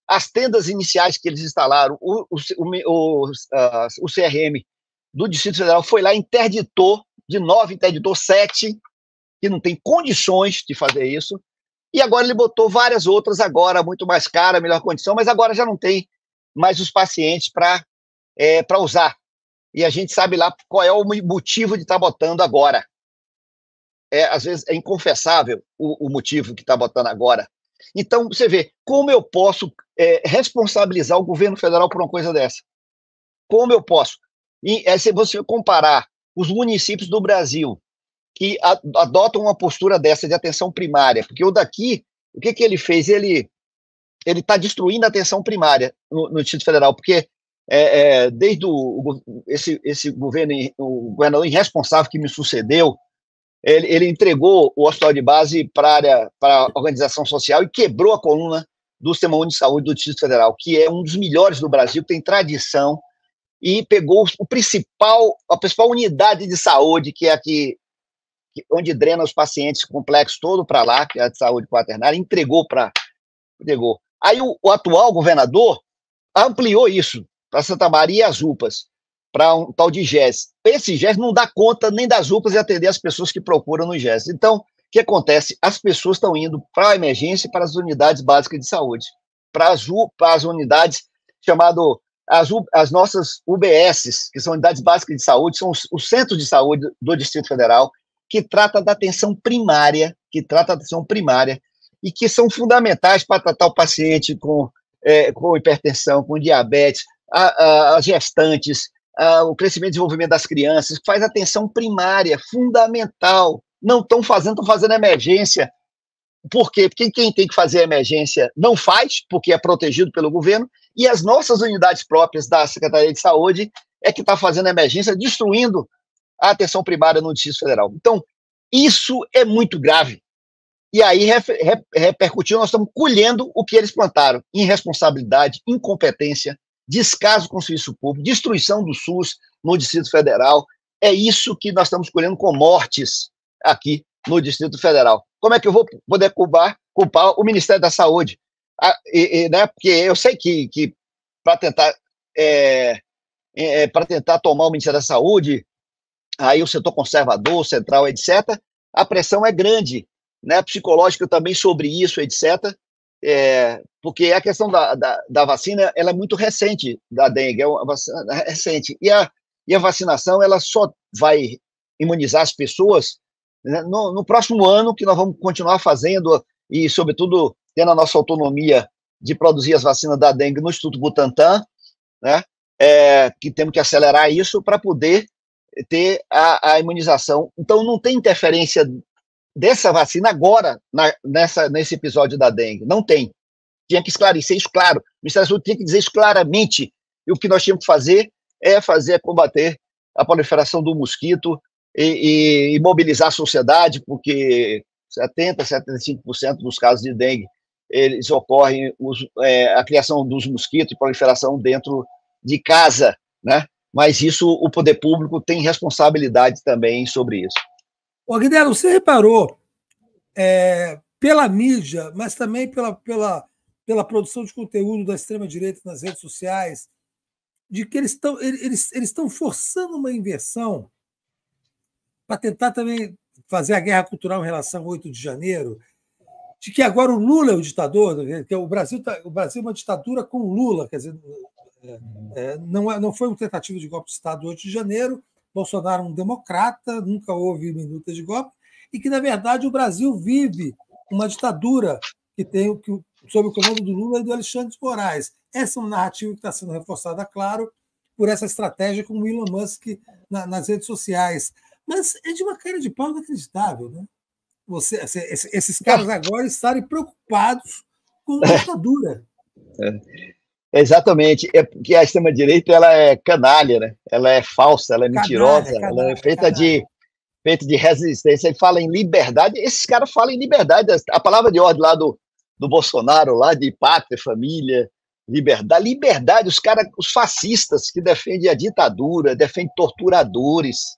S1: As tendas iniciais que eles instalaram, o CRM do Distrito Federal foi lá, interditou, de 9 interditou 7, que não tem condições de fazer isso, e agora ele botou várias outras, agora muito mais cara, melhor condição, mas agora já não tem mais os pacientes para usar. E a gente sabe lá qual é o motivo de estar botando agora. Às vezes é inconfessável o motivo que está botando agora. Então, você vê, como eu posso responsabilizar o governo federal por uma coisa dessa? Como eu posso? Se você comparar os municípios do Brasil que adotam uma postura dessa de atenção primária, porque o daqui, o que ele fez? Ele está destruindo a atenção primária no Distrito Federal, porque desde esse governo, o governador irresponsável que me sucedeu, ele entregou o hospital de base para a organização social e quebrou a coluna do Sistema Único de Saúde do Distrito Federal, que é um dos melhores do Brasil, tem tradição, e pegou a principal unidade de saúde, que é aqui, onde drena os pacientes complexos todo para lá, que é a de saúde quaternária, entregou. Aí o atual governador ampliou isso para Santa Maria e as UPAs, para um tal de GES. Esse GES não dá conta nem das UPAs e atender as pessoas que procuram no GES. Então, o que acontece? As pessoas estão indo para a emergência e para as unidades básicas de saúde, para as unidades chamado as nossas UBSs, que são unidades básicas de saúde, são os centros de saúde do Distrito Federal, que trata da atenção primária, e que são fundamentais para tratar o paciente com hipertensão, com diabetes, as gestantes, o crescimento e desenvolvimento das crianças, faz atenção primária, fundamental. Não estão fazendo emergência. Por quê? Porque quem tem que fazer a emergência não faz, porque é protegido pelo governo, e as nossas unidades próprias da Secretaria de Saúde é que está fazendo a emergência, destruindo a atenção primária no Distrito Federal. Então, isso é muito grave. E aí, repercutiu, nós estamos colhendo o que eles plantaram: irresponsabilidade, incompetência, descaso com o serviço público, destruição do SUS no Distrito Federal. É isso que nós estamos colhendo com mortes aqui no Distrito Federal. Como é que eu vou poder culpar o Ministério da Saúde? Né? Porque eu sei que para tentar tomar o Ministério da Saúde, aí o setor conservador, central, etc., a pressão é grande, né, psicológica também sobre isso, etc., porque a questão da vacina, ela é muito recente, da dengue, é uma vacina recente, e a vacinação, ela só vai imunizar as pessoas, né, no próximo ano, que nós vamos continuar fazendo, e sobretudo tendo a nossa autonomia de produzir as vacinas da dengue no Instituto Butantan, né, que temos que acelerar isso para poder ter a imunização. Então, não tem interferência dessa vacina agora, nesse episódio da dengue. Não tem. Tinha que esclarecer isso, claro. O Ministério da Saúde tinha que dizer isso claramente. E o que nós tínhamos que fazer é combater a proliferação do mosquito e mobilizar a sociedade, porque 75% dos casos de dengue, eles ocorrem, a criação dos mosquitos e proliferação dentro de casa, né? Mas isso, o poder público tem responsabilidade também sobre isso.
S2: Ô, Guilherme, você reparou, pela mídia, mas também pela produção de conteúdo da extrema-direita nas redes sociais, de que eles estão forçando uma inversão para tentar também fazer a guerra cultural em relação ao 8 de janeiro, de que agora o Lula é o ditador, que o Brasil é uma ditadura com o Lula, quer dizer, não foi uma tentativa de golpe de Estado do 8 de janeiro, Bolsonaro é um democrata, nunca houve minutas de golpe, e que, na verdade, o Brasil vive uma ditadura sob o comando do Lula e do Alexandre de Moraes. Essa é uma narrativa que está sendo reforçada, claro, por essa estratégia com o Elon Musk nas redes sociais. Mas é de uma cara de pau inacreditável, né? Esses caras agora estarem preocupados com a ditadura.
S1: Exatamente, é porque a extrema-direita ela é canalha, né? Ela é falsa, ela é mentirosa, ela é feita de resistência. Ele fala em liberdade, esses caras falam em liberdade, a palavra de ordem lá do Bolsonaro, lá de pátria, família, liberdade, os fascistas que defendem a ditadura, defendem torturadores,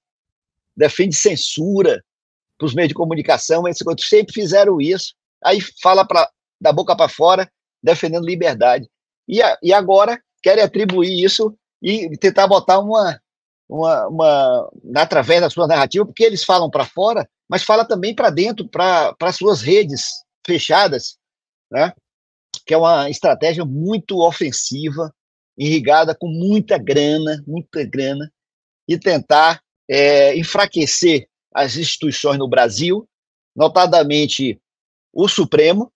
S1: defendem censura para os meios de comunicação, eles sempre fizeram isso, aí fala da boca para fora, defendendo liberdade. E agora querem atribuir isso e tentar botar através da sua narrativa, porque eles falam para fora, mas fala também para dentro, para as suas redes fechadas, né? Que é uma estratégia muito ofensiva, irrigada com muita grana, e tentar enfraquecer as instituições no Brasil, notadamente o Supremo,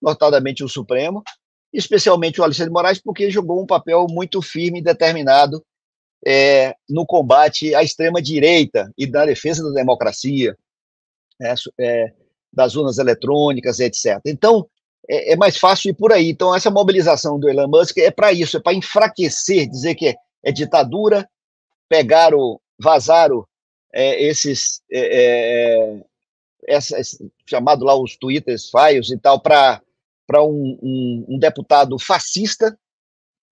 S1: especialmente o Alexandre de Moraes, porque jogou um papel muito firme e determinado no combate à extrema-direita e na defesa da democracia, das urnas eletrônicas, etc. Então, é mais fácil ir por aí. Então, essa mobilização do Elon Musk é para isso, é para enfraquecer, dizer que é ditadura, vazaram chamado lá os Twitters files e tal, para um deputado fascista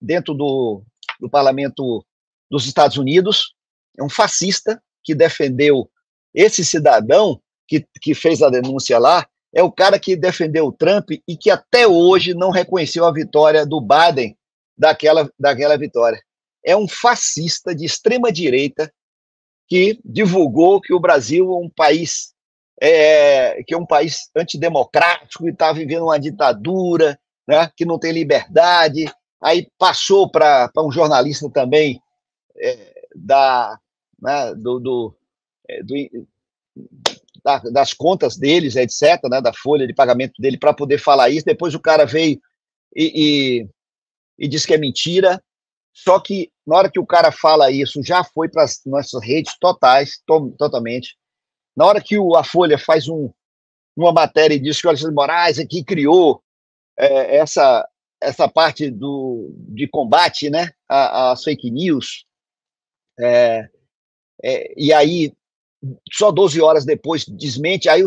S1: dentro do parlamento dos Estados Unidos, é um fascista que defendeu esse cidadão que fez a denúncia lá, é o cara que defendeu o Trump e que até hoje não reconheceu a vitória do Biden daquela vitória. É um fascista de extrema-direita que divulgou que o Brasil é um país antidemocrático e está vivendo uma ditadura, né, que não tem liberdade. Aí passou para um jornalista também das contas deles, etc., né, da folha de pagamento dele, para poder falar isso. Depois o cara veio e disse que é mentira. Só que, na hora que o cara fala isso, já foi para as nossas redes totalmente. Na hora que a Folha faz uma matéria e diz que o Alexandre de Moraes aqui criou essa parte de combate, né, às fake news, e aí, só 12 horas depois, desmente, aí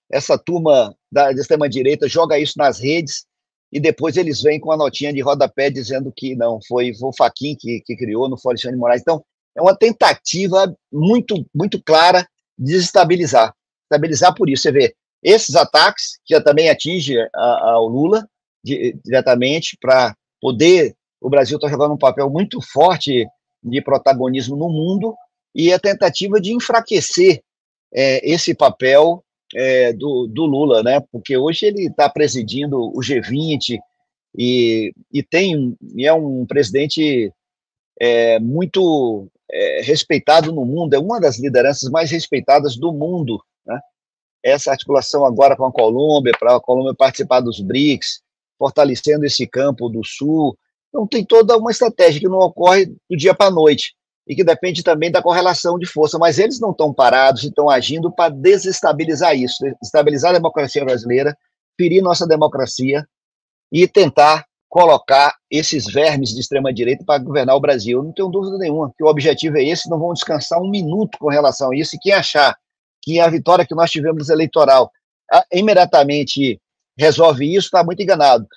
S1: essa turma da extrema-direita joga isso nas redes, e depois eles vêm com a notinha de rodapé dizendo que não, foi o Fachin que criou, não foi o Alexandre de Moraes. Então, é uma tentativa muito, muito clara de desestabilizar. Estabilizar por isso. Você vê esses ataques, que já também atingem ao Lula diretamente, para poder... O Brasil está jogando um papel muito forte de protagonismo no mundo, e a tentativa de enfraquecer esse papel do Lula, né? Porque hoje ele está presidindo o G20 e é um presidente muito respeitado no mundo, é uma das lideranças mais respeitadas do mundo, né? Essa articulação agora com a Colômbia, para a Colômbia participar dos BRICS, fortalecendo esse campo do Sul. Então tem toda uma estratégia que não ocorre do dia para a noite. e que depende também da correlação de força, mas eles não estão parados e estão agindo para desestabilizar isso, estabilizar a democracia brasileira, ferir nossa democracia e tentar colocar esses vermes de extrema-direita para governar o Brasil. Eu não tenho dúvida nenhuma que o objetivo é esse, não vão descansar um minuto com relação a isso, e quem achar que a vitória que nós tivemos eleitoral imediatamente resolve isso, está muito enganado.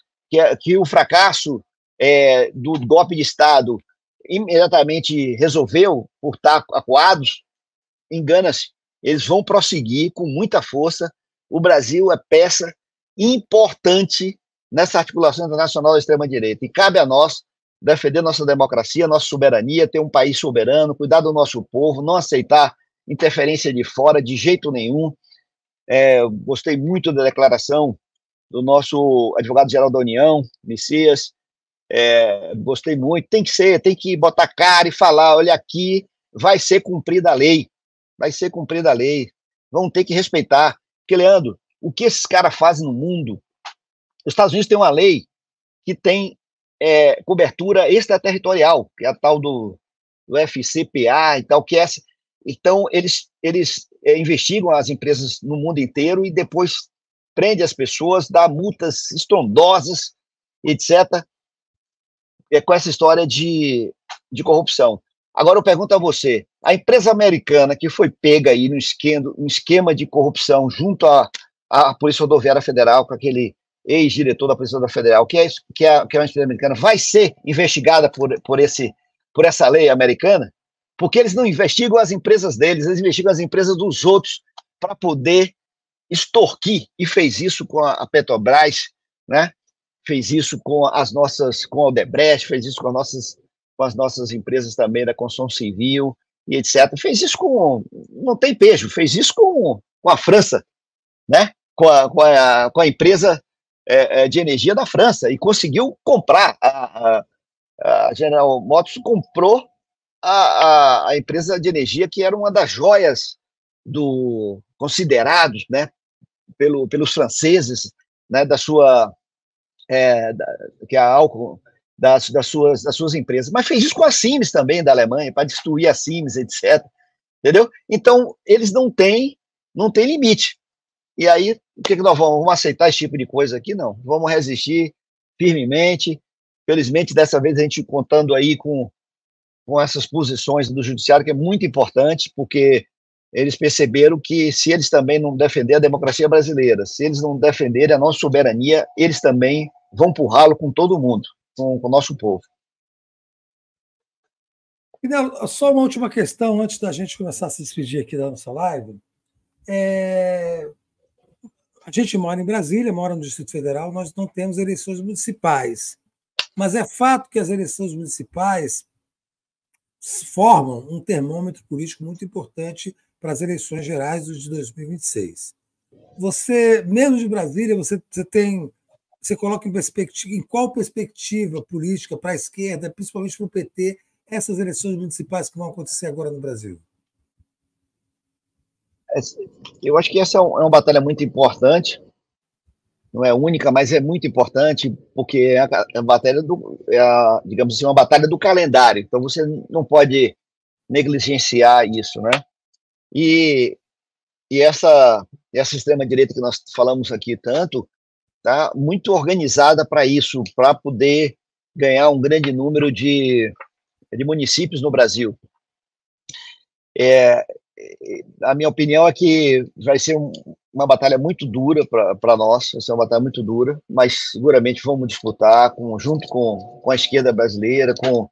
S1: Que o fracasso do golpe de Estado imediatamente resolveu por estar acuados, engana-se. Eles vão prosseguir com muita força. O Brasil é peça importante nessa articulação internacional da extrema-direita, e cabe a nós defender nossa democracia, nossa soberania, ter um país soberano, cuidar do nosso povo, não aceitar interferência de fora de jeito nenhum. Gostei muito da declaração do nosso advogado-geral da União, Messias, gostei muito, tem que botar cara e falar, olha aqui, vai ser cumprida a lei, vão ter que respeitar, porque, Leandro, o que esses caras fazem no mundo, os Estados Unidos têm uma lei que tem cobertura extraterritorial, que é a tal do FCPA e tal, que é, então eles investigam as empresas no mundo inteiro e depois prende as pessoas, dá multas estrondosas, etc., com essa história de corrupção. Agora eu pergunto a você, a empresa americana que foi pega aí no esquema de corrupção junto à Polícia Rodoviária Federal, com aquele ex-diretor da Polícia Rodoviária Federal, que é uma empresa americana, vai ser investigada por essa lei americana? Porque eles não investigam as empresas deles, eles investigam as empresas dos outros para poder extorquir, e fez isso com a Petrobras, né? Fez isso com a Odebrecht, fez isso com as nossas empresas também da construção civil e etc. Fez isso não tem pejo, fez isso com a França, né? Com a empresa de energia da França, e conseguiu comprar. A General Motors comprou a empresa de energia que era uma das joias considerados, né, pelos franceses, né, que é a Alco, das suas empresas. Mas fez isso com a Siemens também, da Alemanha, para destruir a Siemens, etc. Entendeu? Então, eles não têm limite. E aí, o que nós vamos aceitar esse tipo de coisa aqui? Não. Vamos resistir firmemente. Felizmente, dessa vez, a gente contando aí com essas posições do judiciário, que é muito importante, porque eles perceberam que, se eles também não defenderem a democracia brasileira, se eles não defenderem a nossa soberania, eles também vão empurrá-lo com todo mundo, com o nosso povo.
S2: Fidel, só uma última questão antes da gente começar a se despedir aqui da nossa live. A gente mora em Brasília, mora no Distrito Federal, nós não temos eleições municipais, mas é fato que as eleições municipais formam um termômetro político muito importante para as eleições gerais de 2026. Você, menos de Brasília, você coloca em qual perspectiva política para a esquerda, principalmente para o PT, essas eleições municipais que vão acontecer agora no Brasil?
S1: Eu acho que essa é uma batalha muito importante, não é única, mas é muito importante, porque é a batalha digamos assim, uma batalha do calendário, então você não pode negligenciar isso, né? E essa extrema-direita que nós falamos aqui tanto, está muito organizada para isso, para poder ganhar um grande número de municípios no Brasil. A minha opinião é que vai ser uma batalha muito dura para nós, vai ser uma batalha muito dura, mas seguramente vamos disputar junto com a esquerda brasileira, com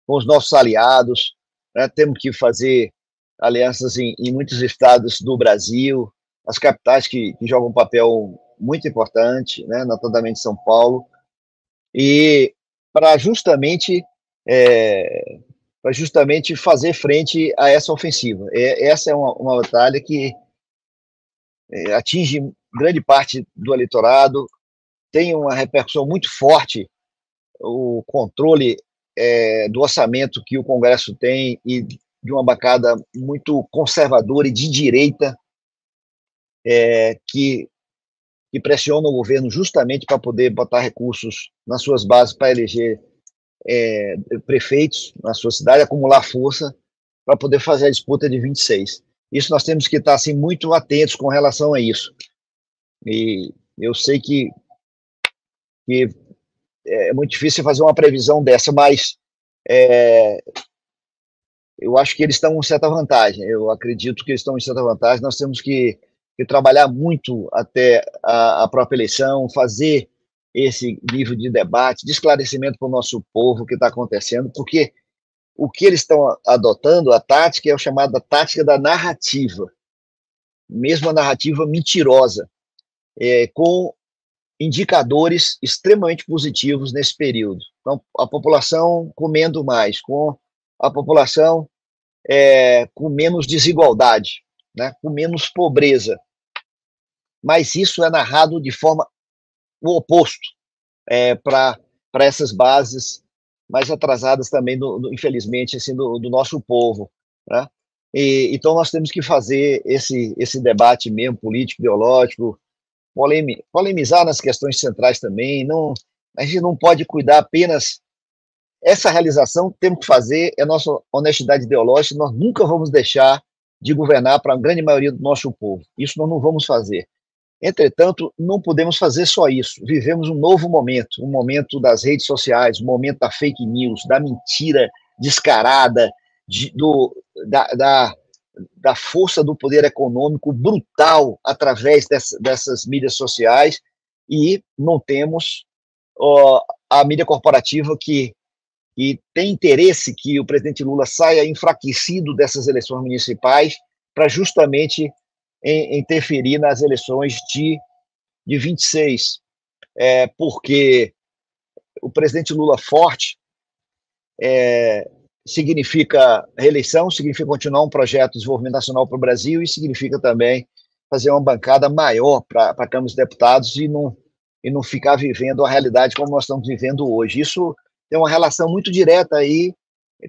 S1: os nossos aliados, né? Temos que fazer alianças em muitos estados do Brasil, as capitais que jogam um papel muito importante, né? Notadamente São Paulo, e para justamente fazer frente a essa ofensiva. Essa é uma batalha que atinge grande parte do eleitorado, tem uma repercussão muito forte, o controle do orçamento que o Congresso tem, e de uma bancada muito conservadora e de direita, que pressiona o governo justamente para poder botar recursos nas suas bases para eleger prefeitos na sua cidade, acumular força para poder fazer a disputa de 26. Isso nós temos que estar assim, muito atentos com relação a isso. E eu sei que é muito difícil fazer uma previsão dessa, mas eu acho que eles estão em certa vantagem. Eu acredito que eles estão em certa vantagem. Nós temos que trabalhar muito até a própria eleição, fazer esse nível de debate, de esclarecimento para o nosso povo o que está acontecendo, porque o que eles estão adotando, a tática, é o chamado tática da narrativa, mesmo a narrativa mentirosa, com indicadores extremamente positivos nesse período. Então, a população comendo mais, com a população com menos desigualdade, né, com menos pobreza. Mas isso é narrado de forma o oposto para essas bases mais atrasadas também, infelizmente, assim, do nosso povo, né? Então nós temos que fazer esse debate mesmo político, ideológico, polemizar nas questões centrais também. Não, a gente não pode cuidar apenas essa realização que temos que fazer é nossa honestidade ideológica. Nós nunca vamos deixar de governar para a grande maioria do nosso povo. Isso nós não vamos fazer. Entretanto, não podemos fazer só isso. Vivemos um novo momento, um momento das redes sociais, um momento da fake news, da mentira descarada, da força do poder econômico brutal através dessas mídias sociais, e não temos a mídia corporativa que tem interesse que o presidente Lula saia enfraquecido dessas eleições municipais para justamente interferir nas eleições de 26, porque o presidente Lula forte significa reeleição, significa continuar um projeto de desenvolvimento nacional para o Brasil e significa também fazer uma bancada maior para a Câmara dos Deputados e não ficar vivendo a realidade como nós estamos vivendo hoje. Isso tem uma relação muito direta aí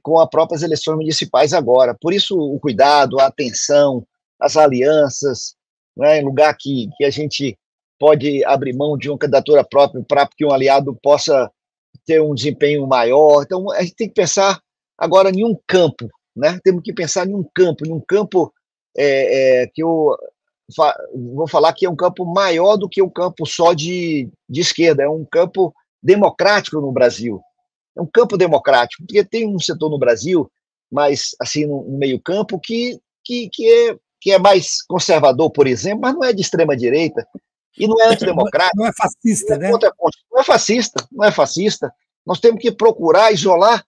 S1: com as próprias eleições municipais agora. Por isso, o cuidado, a atenção, as alianças, né, em lugar que a gente pode abrir mão de uma candidatura própria para que um aliado possa ter um desempenho maior. Então, a gente tem que pensar agora em um campo, né? Temos que pensar em um campo que eu vou falar que é um campo maior do que um campo só de esquerda, é um campo democrático no Brasil. É um campo democrático, porque tem um setor no Brasil, mas assim, no meio campo, que é mais conservador, por exemplo, mas não é de extrema-direita, e não é antidemocrático.
S2: Não é fascista, né?
S1: Não é fascista. Nós temos que procurar isolar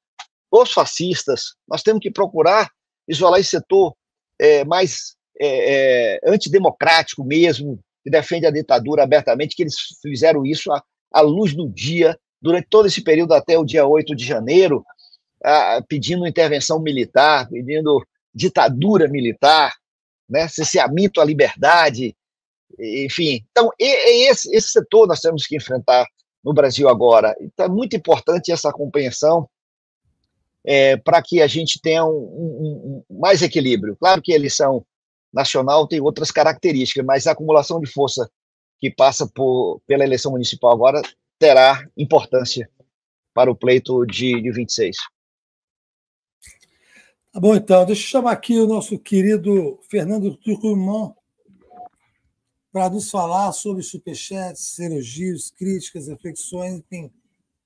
S1: os fascistas, nós temos que procurar isolar esse setor mais antidemocrático mesmo, que defende a ditadura abertamente, que eles fizeram isso à luz do dia, durante todo esse período até o dia 8 de janeiro, pedindo intervenção militar, pedindo ditadura militar, né, cerceamento à liberdade, enfim. Então, esse setor nós temos que enfrentar no Brasil agora. Então, é muito importante essa compreensão para que a gente tenha mais equilíbrio. Claro que a eleição nacional tem outras características, mas a acumulação de força que passa pela eleição municipal agora terá importância para o pleito de 26.
S2: Tá bom, então. Deixa eu chamar aqui o nosso querido Fernando Tucumã para nos falar sobre superchats, elogios, críticas, reflexões, enfim,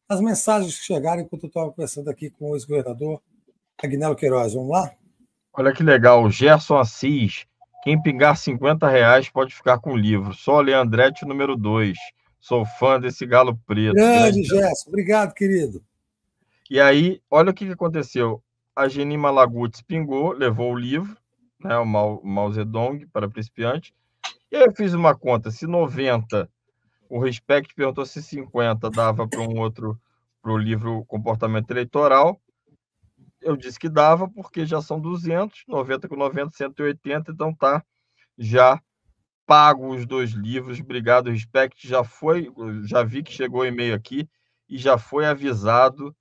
S2: as mensagens que chegaram enquanto eu estava conversando aqui com o ex-governador Agnello Queiroz. Vamos lá?
S3: Olha que legal. Gerson Assis. Quem pingar R$50 pode ficar com o livro. Só Leandrete, número 2. Sou fã desse galo preto.
S2: Grande, Gerson. Obrigado, querido.
S3: E aí, olha o que aconteceu. A Geni Malaguti pingou, levou o livro, né, o Mao Zedong, para principiante. E aí eu fiz uma conta. Se 90, o Respect perguntou se 50 dava para o livro Comportamento Eleitoral. Eu disse que dava, porque já são 200, 90 com 90, 180, então tá já pago os 2 livros. Obrigado, Respect. Já vi que chegou o e-mail aqui e já foi avisado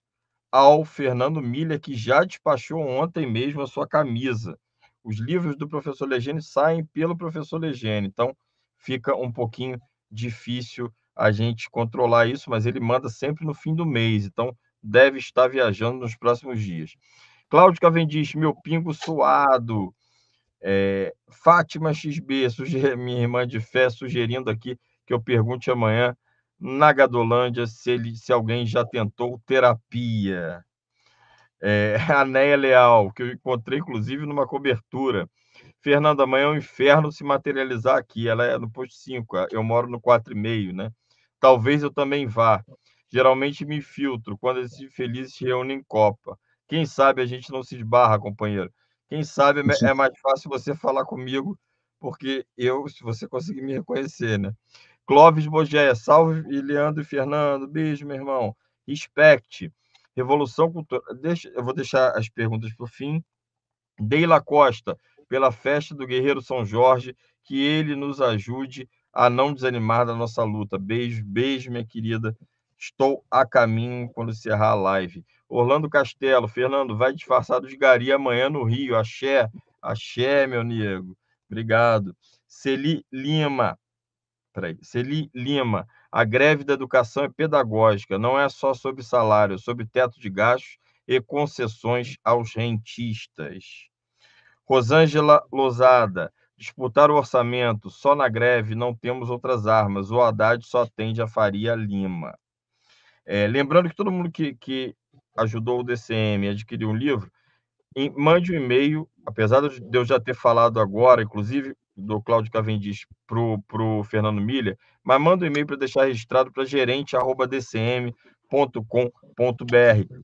S3: ao Fernando Miller, que já despachou ontem mesmo a sua camisa. Os livros do professor Legene saem pelo professor Legene, então fica um pouquinho difícil a gente controlar isso, mas ele manda sempre no fim do mês. Então, deve estar viajando nos próximos dias. Cláudio Cavendish, meu pingo suado. Fátima XB, minha irmã de fé, sugerindo aqui que eu pergunte amanhã na Gadolândia se alguém já tentou terapia. A Néia Leal, que eu encontrei, inclusive, numa cobertura. Fernanda, amanhã é um inferno se materializar aqui. Ela é no posto 5, eu moro no 4,5, né? Talvez eu também vá. Geralmente me filtro quando esses infelizes se reúnem em Copa. Quem sabe a gente não se esbarra, companheiro. Quem sabe é mais fácil você falar comigo, porque se você conseguir me reconhecer, né? Clóvis Bogé, salve Leandro e Fernando. Beijo, meu irmão. Respect. Revolução Cultural. Eu vou deixar as perguntas para o fim. Deila Costa, pela festa do Guerreiro São Jorge, que ele nos ajude a não desanimar da nossa luta. Beijo, beijo, minha querida. Estou a caminho quando encerrar a live. Orlando Castelo, Fernando, vai disfarçado de gari amanhã no Rio. Axé, axé, meu nego. Obrigado. Celi Lima, a greve da educação é pedagógica, não é só sobre salário, é sobre teto de gastos e concessões aos rentistas. Rosângela Lozada, disputar o orçamento só na greve, não temos outras armas. O Haddad só atende a Faria Lima. Lembrando que todo mundo que ajudou o DCM a adquirir um livro, mande um e-mail, apesar de eu já ter falado agora, inclusive do Cláudio Cavendish para o Fernando Milha, mas manda um e-mail para deixar registrado para gerente@dcm.com.br.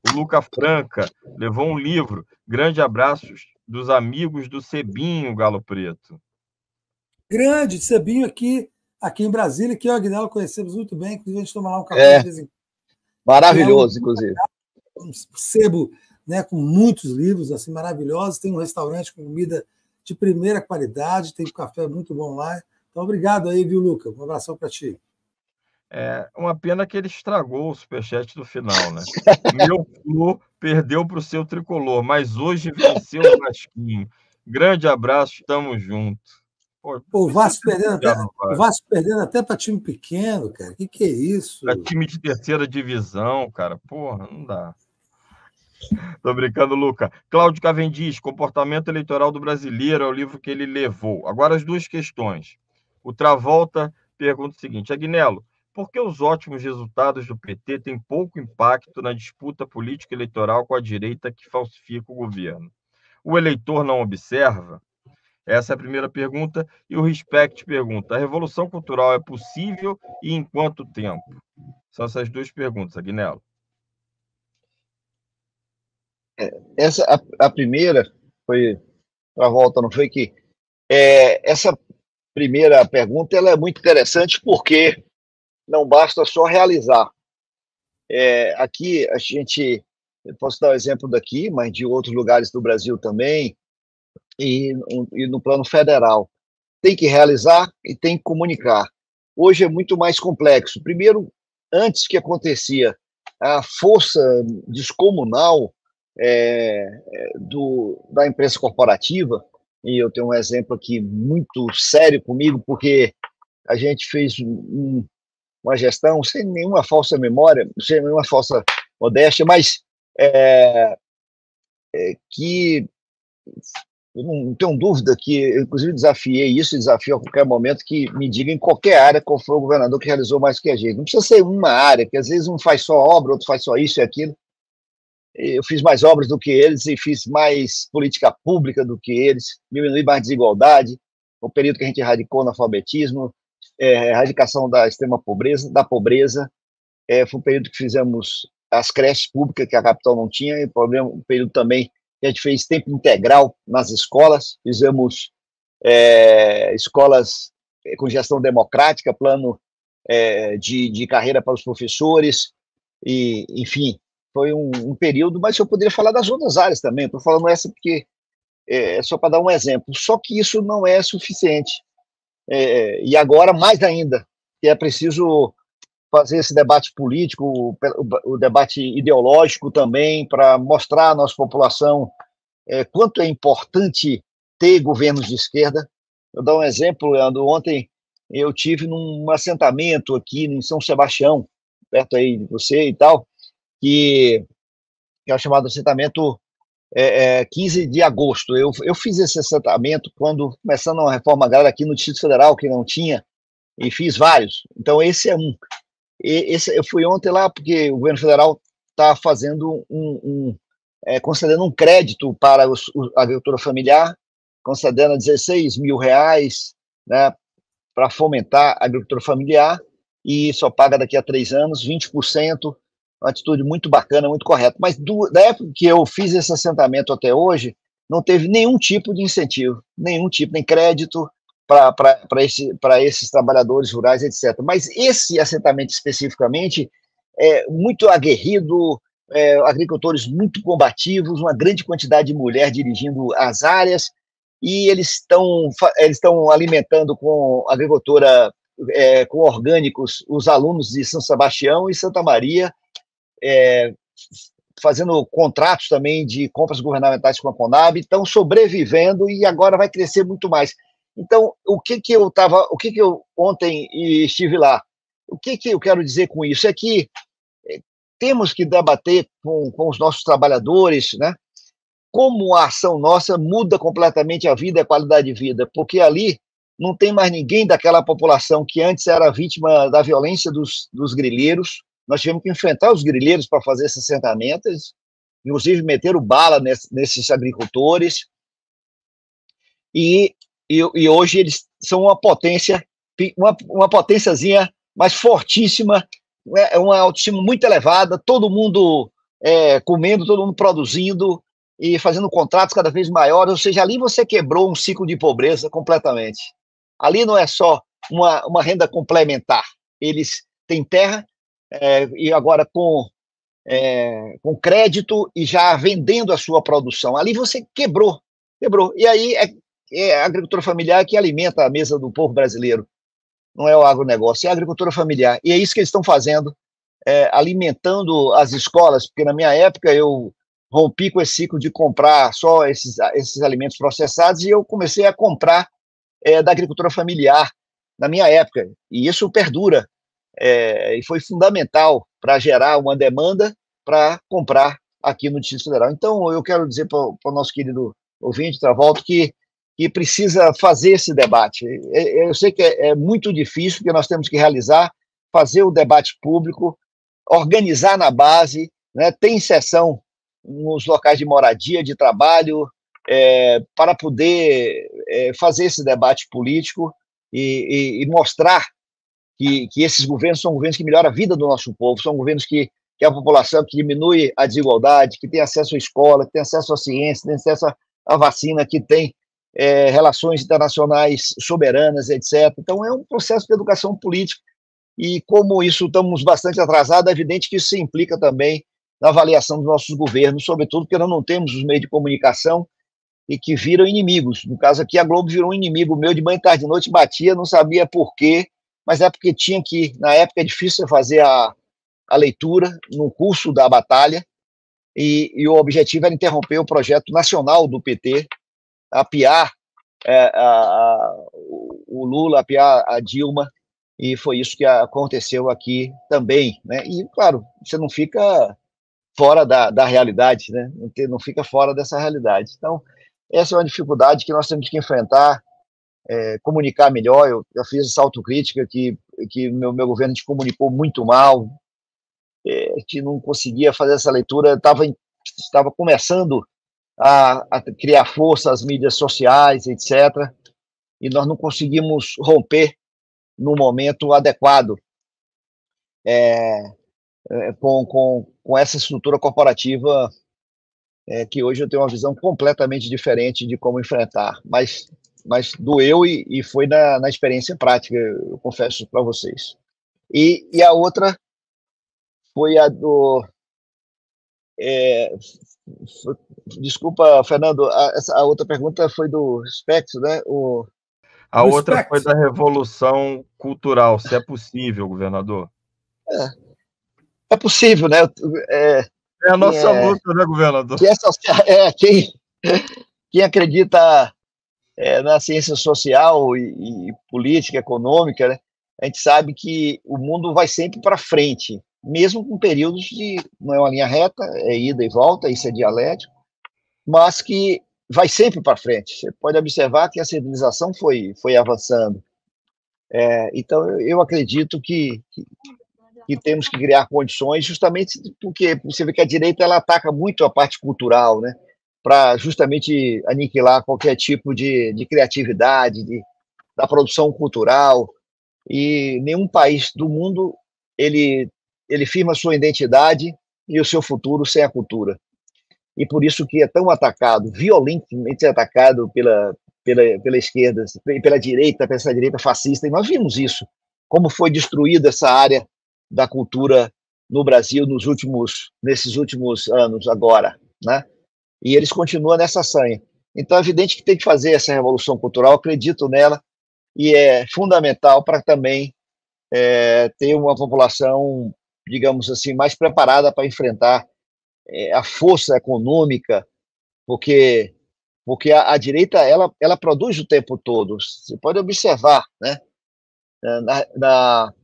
S3: O Luca Franca levou um livro. Grande abraços dos amigos do Cebinho, Galo Preto.
S2: Grande Cebinho aqui em Brasília, que eu e a Agnello conhecemos muito bem, inclusive a gente toma lá um café de vez em quando.
S1: Maravilhoso, inclusive.
S2: Um sebo, né, com muitos livros assim maravilhosos, tem um restaurante com comida de primeira qualidade, tem um café muito bom lá. Então, obrigado aí, viu, Luca? Um abração para ti.
S3: Uma pena que ele estragou o superchat do final, né? Meu Flu perdeu para o seu tricolor, mas hoje venceu o Vasquinho. Grande abraço, estamos juntos.
S2: O Vasco perdendo até para time pequeno, cara. Que é isso?
S3: Para time de terceira divisão, cara. Porra, não dá. Tô brincando, Luca. Cláudio Cavendish, Comportamento Eleitoral do Brasileiro, é o livro que ele levou. Agora, as duas questões. O Travolta pergunta o seguinte: Agnello, por que os ótimos resultados do PT têm pouco impacto na disputa política eleitoral com a direita que falsifica o governo? O eleitor não observa? Essa é a primeira pergunta. E o Respect pergunta: a revolução cultural é possível e em quanto tempo? São essas duas perguntas, Agnello.
S1: A primeira foi para volta, não foi que essa primeira pergunta ela é muito interessante porque não basta só realizar. Aqui a gente, eu posso dar o exemplo daqui, mas de outros lugares do Brasil também, e no plano federal. Tem que realizar e tem que comunicar. Hoje é muito mais complexo. Primeiro, antes que acontecia a força descomunal da imprensa corporativa, e eu tenho um exemplo aqui muito sério comigo, porque a gente fez uma gestão sem nenhuma falsa memória, sem nenhuma falsa modéstia, mas que eu não tenho dúvida que eu, inclusive, desafiei isso, desafio a qualquer momento que me diga em qualquer área qual foi o governador que realizou mais que a gente. Não precisa ser uma área, que às vezes um faz só obra, outro faz só isso e aquilo. Eu fiz mais obras do que eles e fiz mais política pública do que eles, diminuí mais desigualdade, o período que a gente erradicou o analfabetismo, erradicação da extrema pobreza, foi um período que fizemos as creches públicas que a capital não tinha, e um período também que a gente fez tempo integral nas escolas, fizemos escolas com gestão democrática, plano de carreira para os professores, e, enfim, foi um período, mas eu poderia falar das outras áreas também, estou falando essa porque só para dar um exemplo, só que isso não é suficiente, e agora mais ainda, que é preciso fazer esse debate político, o debate ideológico também, para mostrar à nossa população quanto é importante ter governos de esquerda. Eu dou um exemplo, Leandro. Ontem eu tive num assentamento aqui em São Sebastião, perto aí de você e tal, que é o chamado assentamento 15 de agosto. Eu fiz esse assentamento quando, começando uma reforma agrária aqui no Distrito Federal, que não tinha, e fiz vários. Então, esse é um. Eu fui ontem lá porque o governo federal está fazendo concedendo um crédito para a agricultura familiar, concedendo R$16 mil, né, para fomentar a agricultura familiar, e só paga daqui a 3 anos, 20%, uma atitude muito bacana, muito correta. Mas da época que eu fiz esse assentamento até hoje, não teve nenhum tipo de incentivo, nenhum tipo, nem crédito para esses trabalhadores rurais, etc. Mas esse assentamento especificamente é muito aguerrido, agricultores muito combativos, uma grande quantidade de mulher dirigindo as áreas, e eles estão alimentando com agricultura, com orgânicos, os alunos de São Sebastião e Santa Maria, fazendo contratos também de compras governamentais com a Conab, estão sobrevivendo e agora vai crescer muito mais. Então, o que eu ontem estive lá? O que eu quero dizer com isso? É que temos que debater com os nossos trabalhadores, né? Como a ação nossa muda completamente a vida e a qualidade de vida, porque ali não tem mais ninguém daquela população que antes era vítima da violência dos grileiros. Nós tivemos que enfrentar os grileiros para fazer esses assentamentos, inclusive meteram bala nesses agricultores, e hoje eles são uma potência, uma potênciazinha, mas fortíssima, uma autoestima muito elevada, todo mundo comendo, todo mundo produzindo e fazendo contratos cada vez maiores. Ou seja, ali você quebrou um ciclo de pobreza completamente. Ali não é só uma renda complementar, eles têm terra, e agora com crédito e já vendendo a sua produção. Ali você quebrou. E aí é a agricultura familiar que alimenta a mesa do povo brasileiro. Não é o agronegócio, é a agricultura familiar. E é isso que eles estão fazendo, alimentando as escolas, porque na minha época eu rompi com esse ciclo de comprar só esses alimentos processados e eu comecei a comprar da agricultura familiar na minha época. E isso perdura. E foi fundamental para gerar uma demanda para comprar aqui no Distrito Federal. Então, eu quero dizer para o nosso querido ouvinte, Travolta, que precisa fazer esse debate. Eu sei que é muito difícil, porque nós temos que fazer o debate público, organizar na base, né, tem sessão nos locais de moradia, de trabalho, para poder fazer esse debate político e mostrar que esses governos são governos que melhoram a vida do nosso povo, são governos que a população, que diminui a desigualdade, que tem acesso à escola, que tem acesso à ciência, tem acesso à vacina, que tem relações internacionais soberanas, etc. Então, é um processo de educação política, e como isso estamos bastante atrasados, é evidente que isso se implica também na avaliação dos nossos governos, sobretudo porque nós não temos os meios de comunicação e que viram inimigos. No caso aqui, a Globo virou um inimigo meu, de manhã, tarde e noite, batia, não sabia por quê, mas é porque tinha que, na época é difícil fazer a leitura no curso da batalha, e o objetivo era interromper o projeto nacional do PT, apiar o Lula, apiar a Dilma, e foi isso que aconteceu aqui também, né? E, claro, você não fica fora da realidade, né? Não fica fora dessa realidade. Então, essa é uma dificuldade que nós temos que enfrentar, comunicar melhor. Eu fiz essa autocrítica que meu governo te comunicou muito mal, que não conseguia fazer essa leitura, estava começando a criar força as mídias sociais, etc., e nós não conseguimos romper no momento adequado com essa estrutura corporativa, que hoje eu tenho uma visão completamente diferente de como enfrentar, mas doeu e foi na experiência prática, eu confesso para vocês. E a outra foi a do... desculpa, Fernando, a outra pergunta foi do Spectro, né?
S3: A outra foi da revolução cultural, se é possível, governador.
S1: É possível, né?
S3: É a nossa luta, né, governador?
S1: Quem acredita na ciência social e política, econômica, né? A gente sabe que o mundo vai sempre para frente. mesmo com períodos de, não é uma linha reta, é ida e volta, isso é dialético, mas que vai sempre para frente. Você pode observar que a civilização foi avançando. Então, eu acredito que temos que criar condições, justamente porque você vê que a direita ela ataca muito a parte cultural, né, para justamente aniquilar qualquer tipo de criatividade, da produção cultural, e nenhum país do mundo ele firma sua identidade e o seu futuro sem a cultura. E por isso que é tão atacado, violentamente atacado pela esquerda, pela direita, pela essa direita fascista, e nós vimos isso, como foi destruída essa área da cultura no Brasil nesses últimos anos agora, né? E eles continuam nessa sanha. Então é evidente que tem que fazer essa revolução cultural, acredito nela, e é fundamental para também ter uma população, digamos assim, mais preparada para enfrentar a força econômica, porque a direita ela produz o tempo todo. Você pode observar, né?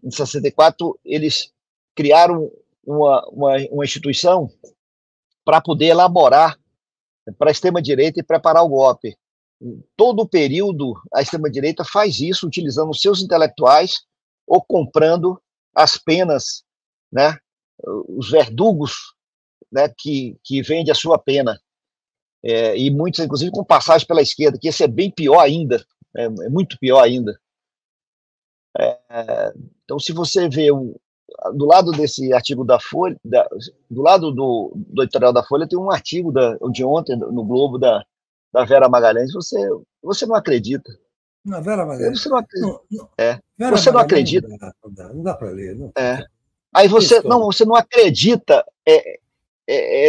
S1: Em 64 eles criaram uma instituição para poder elaborar para a extrema-direita e preparar o golpe. Em todo o período, a extrema-direita faz isso utilizando os seus intelectuais ou comprando as penas, né, os verdugos, né, que vende a sua pena. E muitos, inclusive, com passagem pela esquerda, que esse é bem pior ainda, é muito pior ainda. Então, se você vê do lado desse artigo da Folha, do lado do editorial da Folha, tem um artigo de ontem, no Globo, da Vera Magalhães, você não acredita.
S2: Não, Vera Magalhães.
S1: Você não acredita.
S2: Você
S1: não acredita.
S2: Não dá para ler. Não.
S1: Aí você não acredita,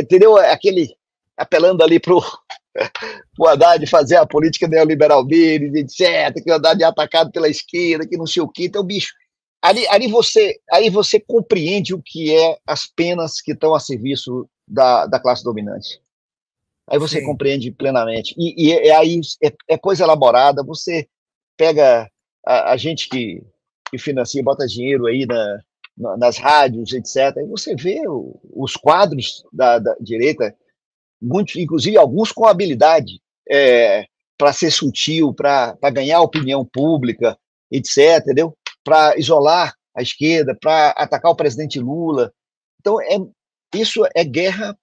S1: entendeu? Aquele, apelando ali para o Haddad fazer a política neoliberal dele, etc., que o Haddad é atacado pela esquerda, que não sei o quê. Então, bicho, aí você compreende o que é as penas que estão a serviço da classe dominante. Aí você compreende plenamente. E aí é coisa elaborada. Você pega a gente que financia, bota dinheiro aí nas rádios, etc. Aí você vê os quadros da direita, muitos, inclusive alguns com habilidade para ser sutil, para ganhar opinião pública, etc., entendeu? Para isolar a esquerda, para atacar o presidente Lula. Então, isso é guerra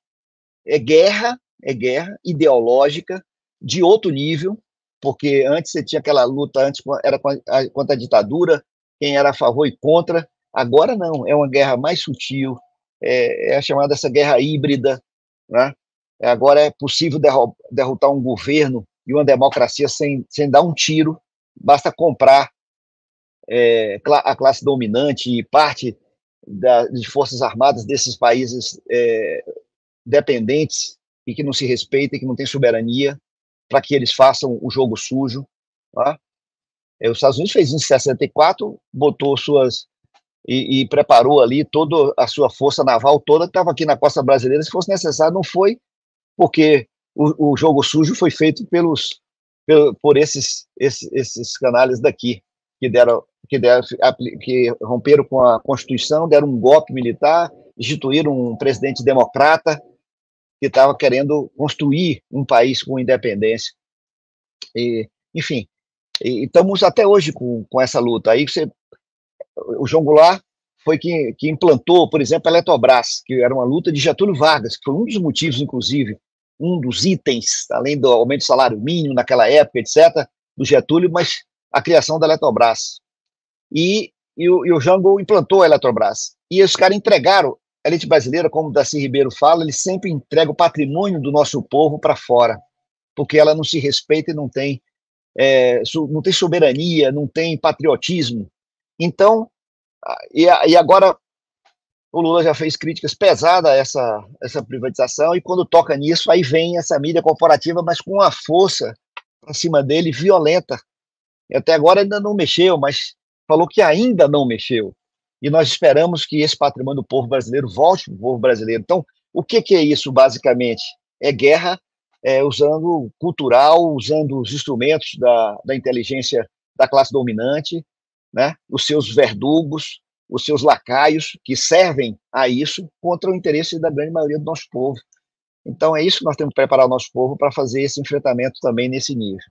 S1: ideológica de outro nível, porque antes você tinha aquela luta, antes era contra a ditadura, quem era a favor e contra. Agora não, é uma guerra mais sutil, é a chamada essa guerra híbrida, né? Agora é possível derrotar um governo e uma democracia sem dar um tiro, basta comprar a classe dominante e parte de forças armadas desses países dependentes e que não se respeitam, que não têm soberania, para que eles façam o jogo sujo. Tá? Os Estados Unidos fez isso em 64, botou e preparou ali toda a sua força naval toda, que estava aqui na costa brasileira, se fosse necessário. Não foi, porque o jogo sujo foi feito por esses canalhas daqui, que romperam com a Constituição, deram um golpe militar, instituíram um presidente democrata que estava querendo construir um país com independência. Enfim, estamos até hoje com essa luta. Aí o João Goulart foi que implantou, por exemplo, a Eletrobras, que era uma luta de Getúlio Vargas, que foi um dos motivos, inclusive, um dos itens, além do aumento do salário mínimo naquela época, etc., do Getúlio, mas a criação da Eletrobras. E o Jango implantou a Eletrobras. E os caras entregaram, a elite brasileira, como o Darcy Ribeiro fala, ele sempre entrega o patrimônio do nosso povo para fora, porque ela não se respeita e não tem soberania, não tem patriotismo. Então, e agora o Lula já fez críticas pesadas a essa privatização, e quando toca nisso, aí vem essa mídia corporativa, mas com uma força para cima dele violenta. E até agora ainda não mexeu, mas falou que ainda não mexeu. E nós esperamos que esse patrimônio do povo brasileiro volte para o povo brasileiro. Então, o que é isso, basicamente? É guerra usando cultural, usando os instrumentos da inteligência da classe dominante, né? Os seus verdugos, os seus lacaios, que servem a isso, contra o interesse da grande maioria do nosso povo. Então, é isso que nós temos que preparar o nosso povo para fazer esse enfrentamento também nesse nível.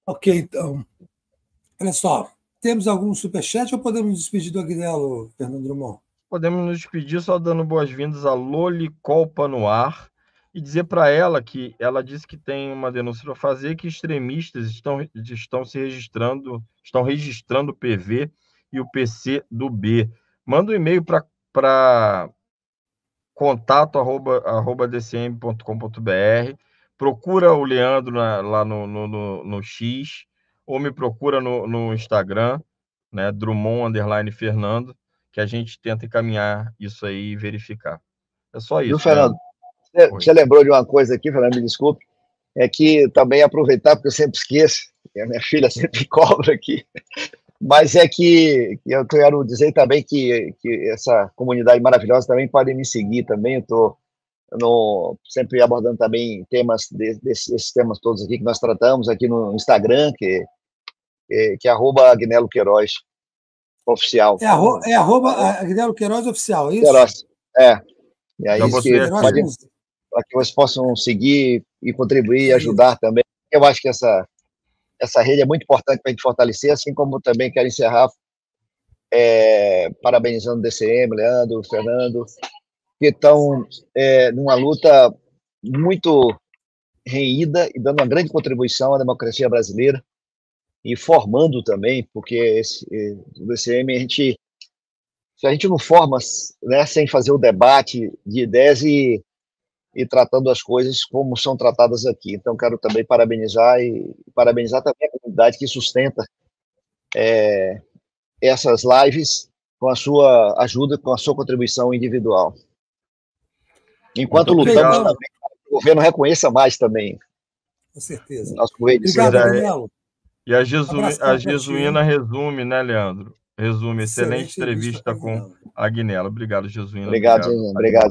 S2: Ok, então. Olha só, temos algum superchat ou podemos nos despedir do Agnello, Fernando Drummond?
S3: Podemos nos despedir só dando boas-vindas a Loli Colpa no ar e dizer para ela que ela disse que tem uma denúncia para fazer, que extremistas estão registrando o PV e o PC do B. Manda um e-mail para contato@dcm.com.br, procura o Leandro lá no X, ou me procura no Instagram, né, Drummond_Fernando, que a gente tenta encaminhar isso aí e verificar. É só isso,
S1: Viu, Fernando?
S3: Né?
S1: Você lembrou de uma coisa aqui, Fernando, me desculpe, é que também aproveitar, porque eu sempre esqueço, e a minha filha sempre cobra aqui, mas é que eu quero dizer também que essa comunidade maravilhosa também pode me seguir também. Eu estou sempre abordando também temas desses temas todos aqui que nós tratamos aqui no Instagram, que é @Agnello Queiroz oficial.
S2: É Agnello Queiroz oficial, é isso?
S1: Queiroz, é. E aí para que vocês possam seguir e contribuir e ajudar também. Eu acho que essa rede é muito importante para a gente fortalecer, assim como também quero encerrar parabenizando o DCM, Leandro, Fernando, que estão numa luta muito renhida e dando uma grande contribuição à democracia brasileira e formando também, porque o DCM, se a gente não forma, né, sem fazer o debate de ideias e tratando as coisas como são tratadas aqui. Então, quero também parabenizar também a comunidade que sustenta essas lives com a sua ajuda, com a sua contribuição individual. Enquanto lutamos também, o governo reconheça mais também.
S2: Com certeza.
S1: Nosso governo.
S2: Obrigado, Agnello.
S3: E a Jesuína resume, né, Leandro? Resume, excelente entrevista com a Agnello. Obrigado, Jesuína.
S1: Obrigado,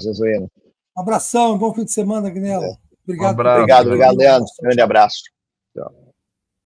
S1: Jesuína.
S2: Um abração, bom fim de semana, Agnello. Obrigado.
S3: Um abraço,
S1: obrigado, Leandro. Grande abraço. Tchau.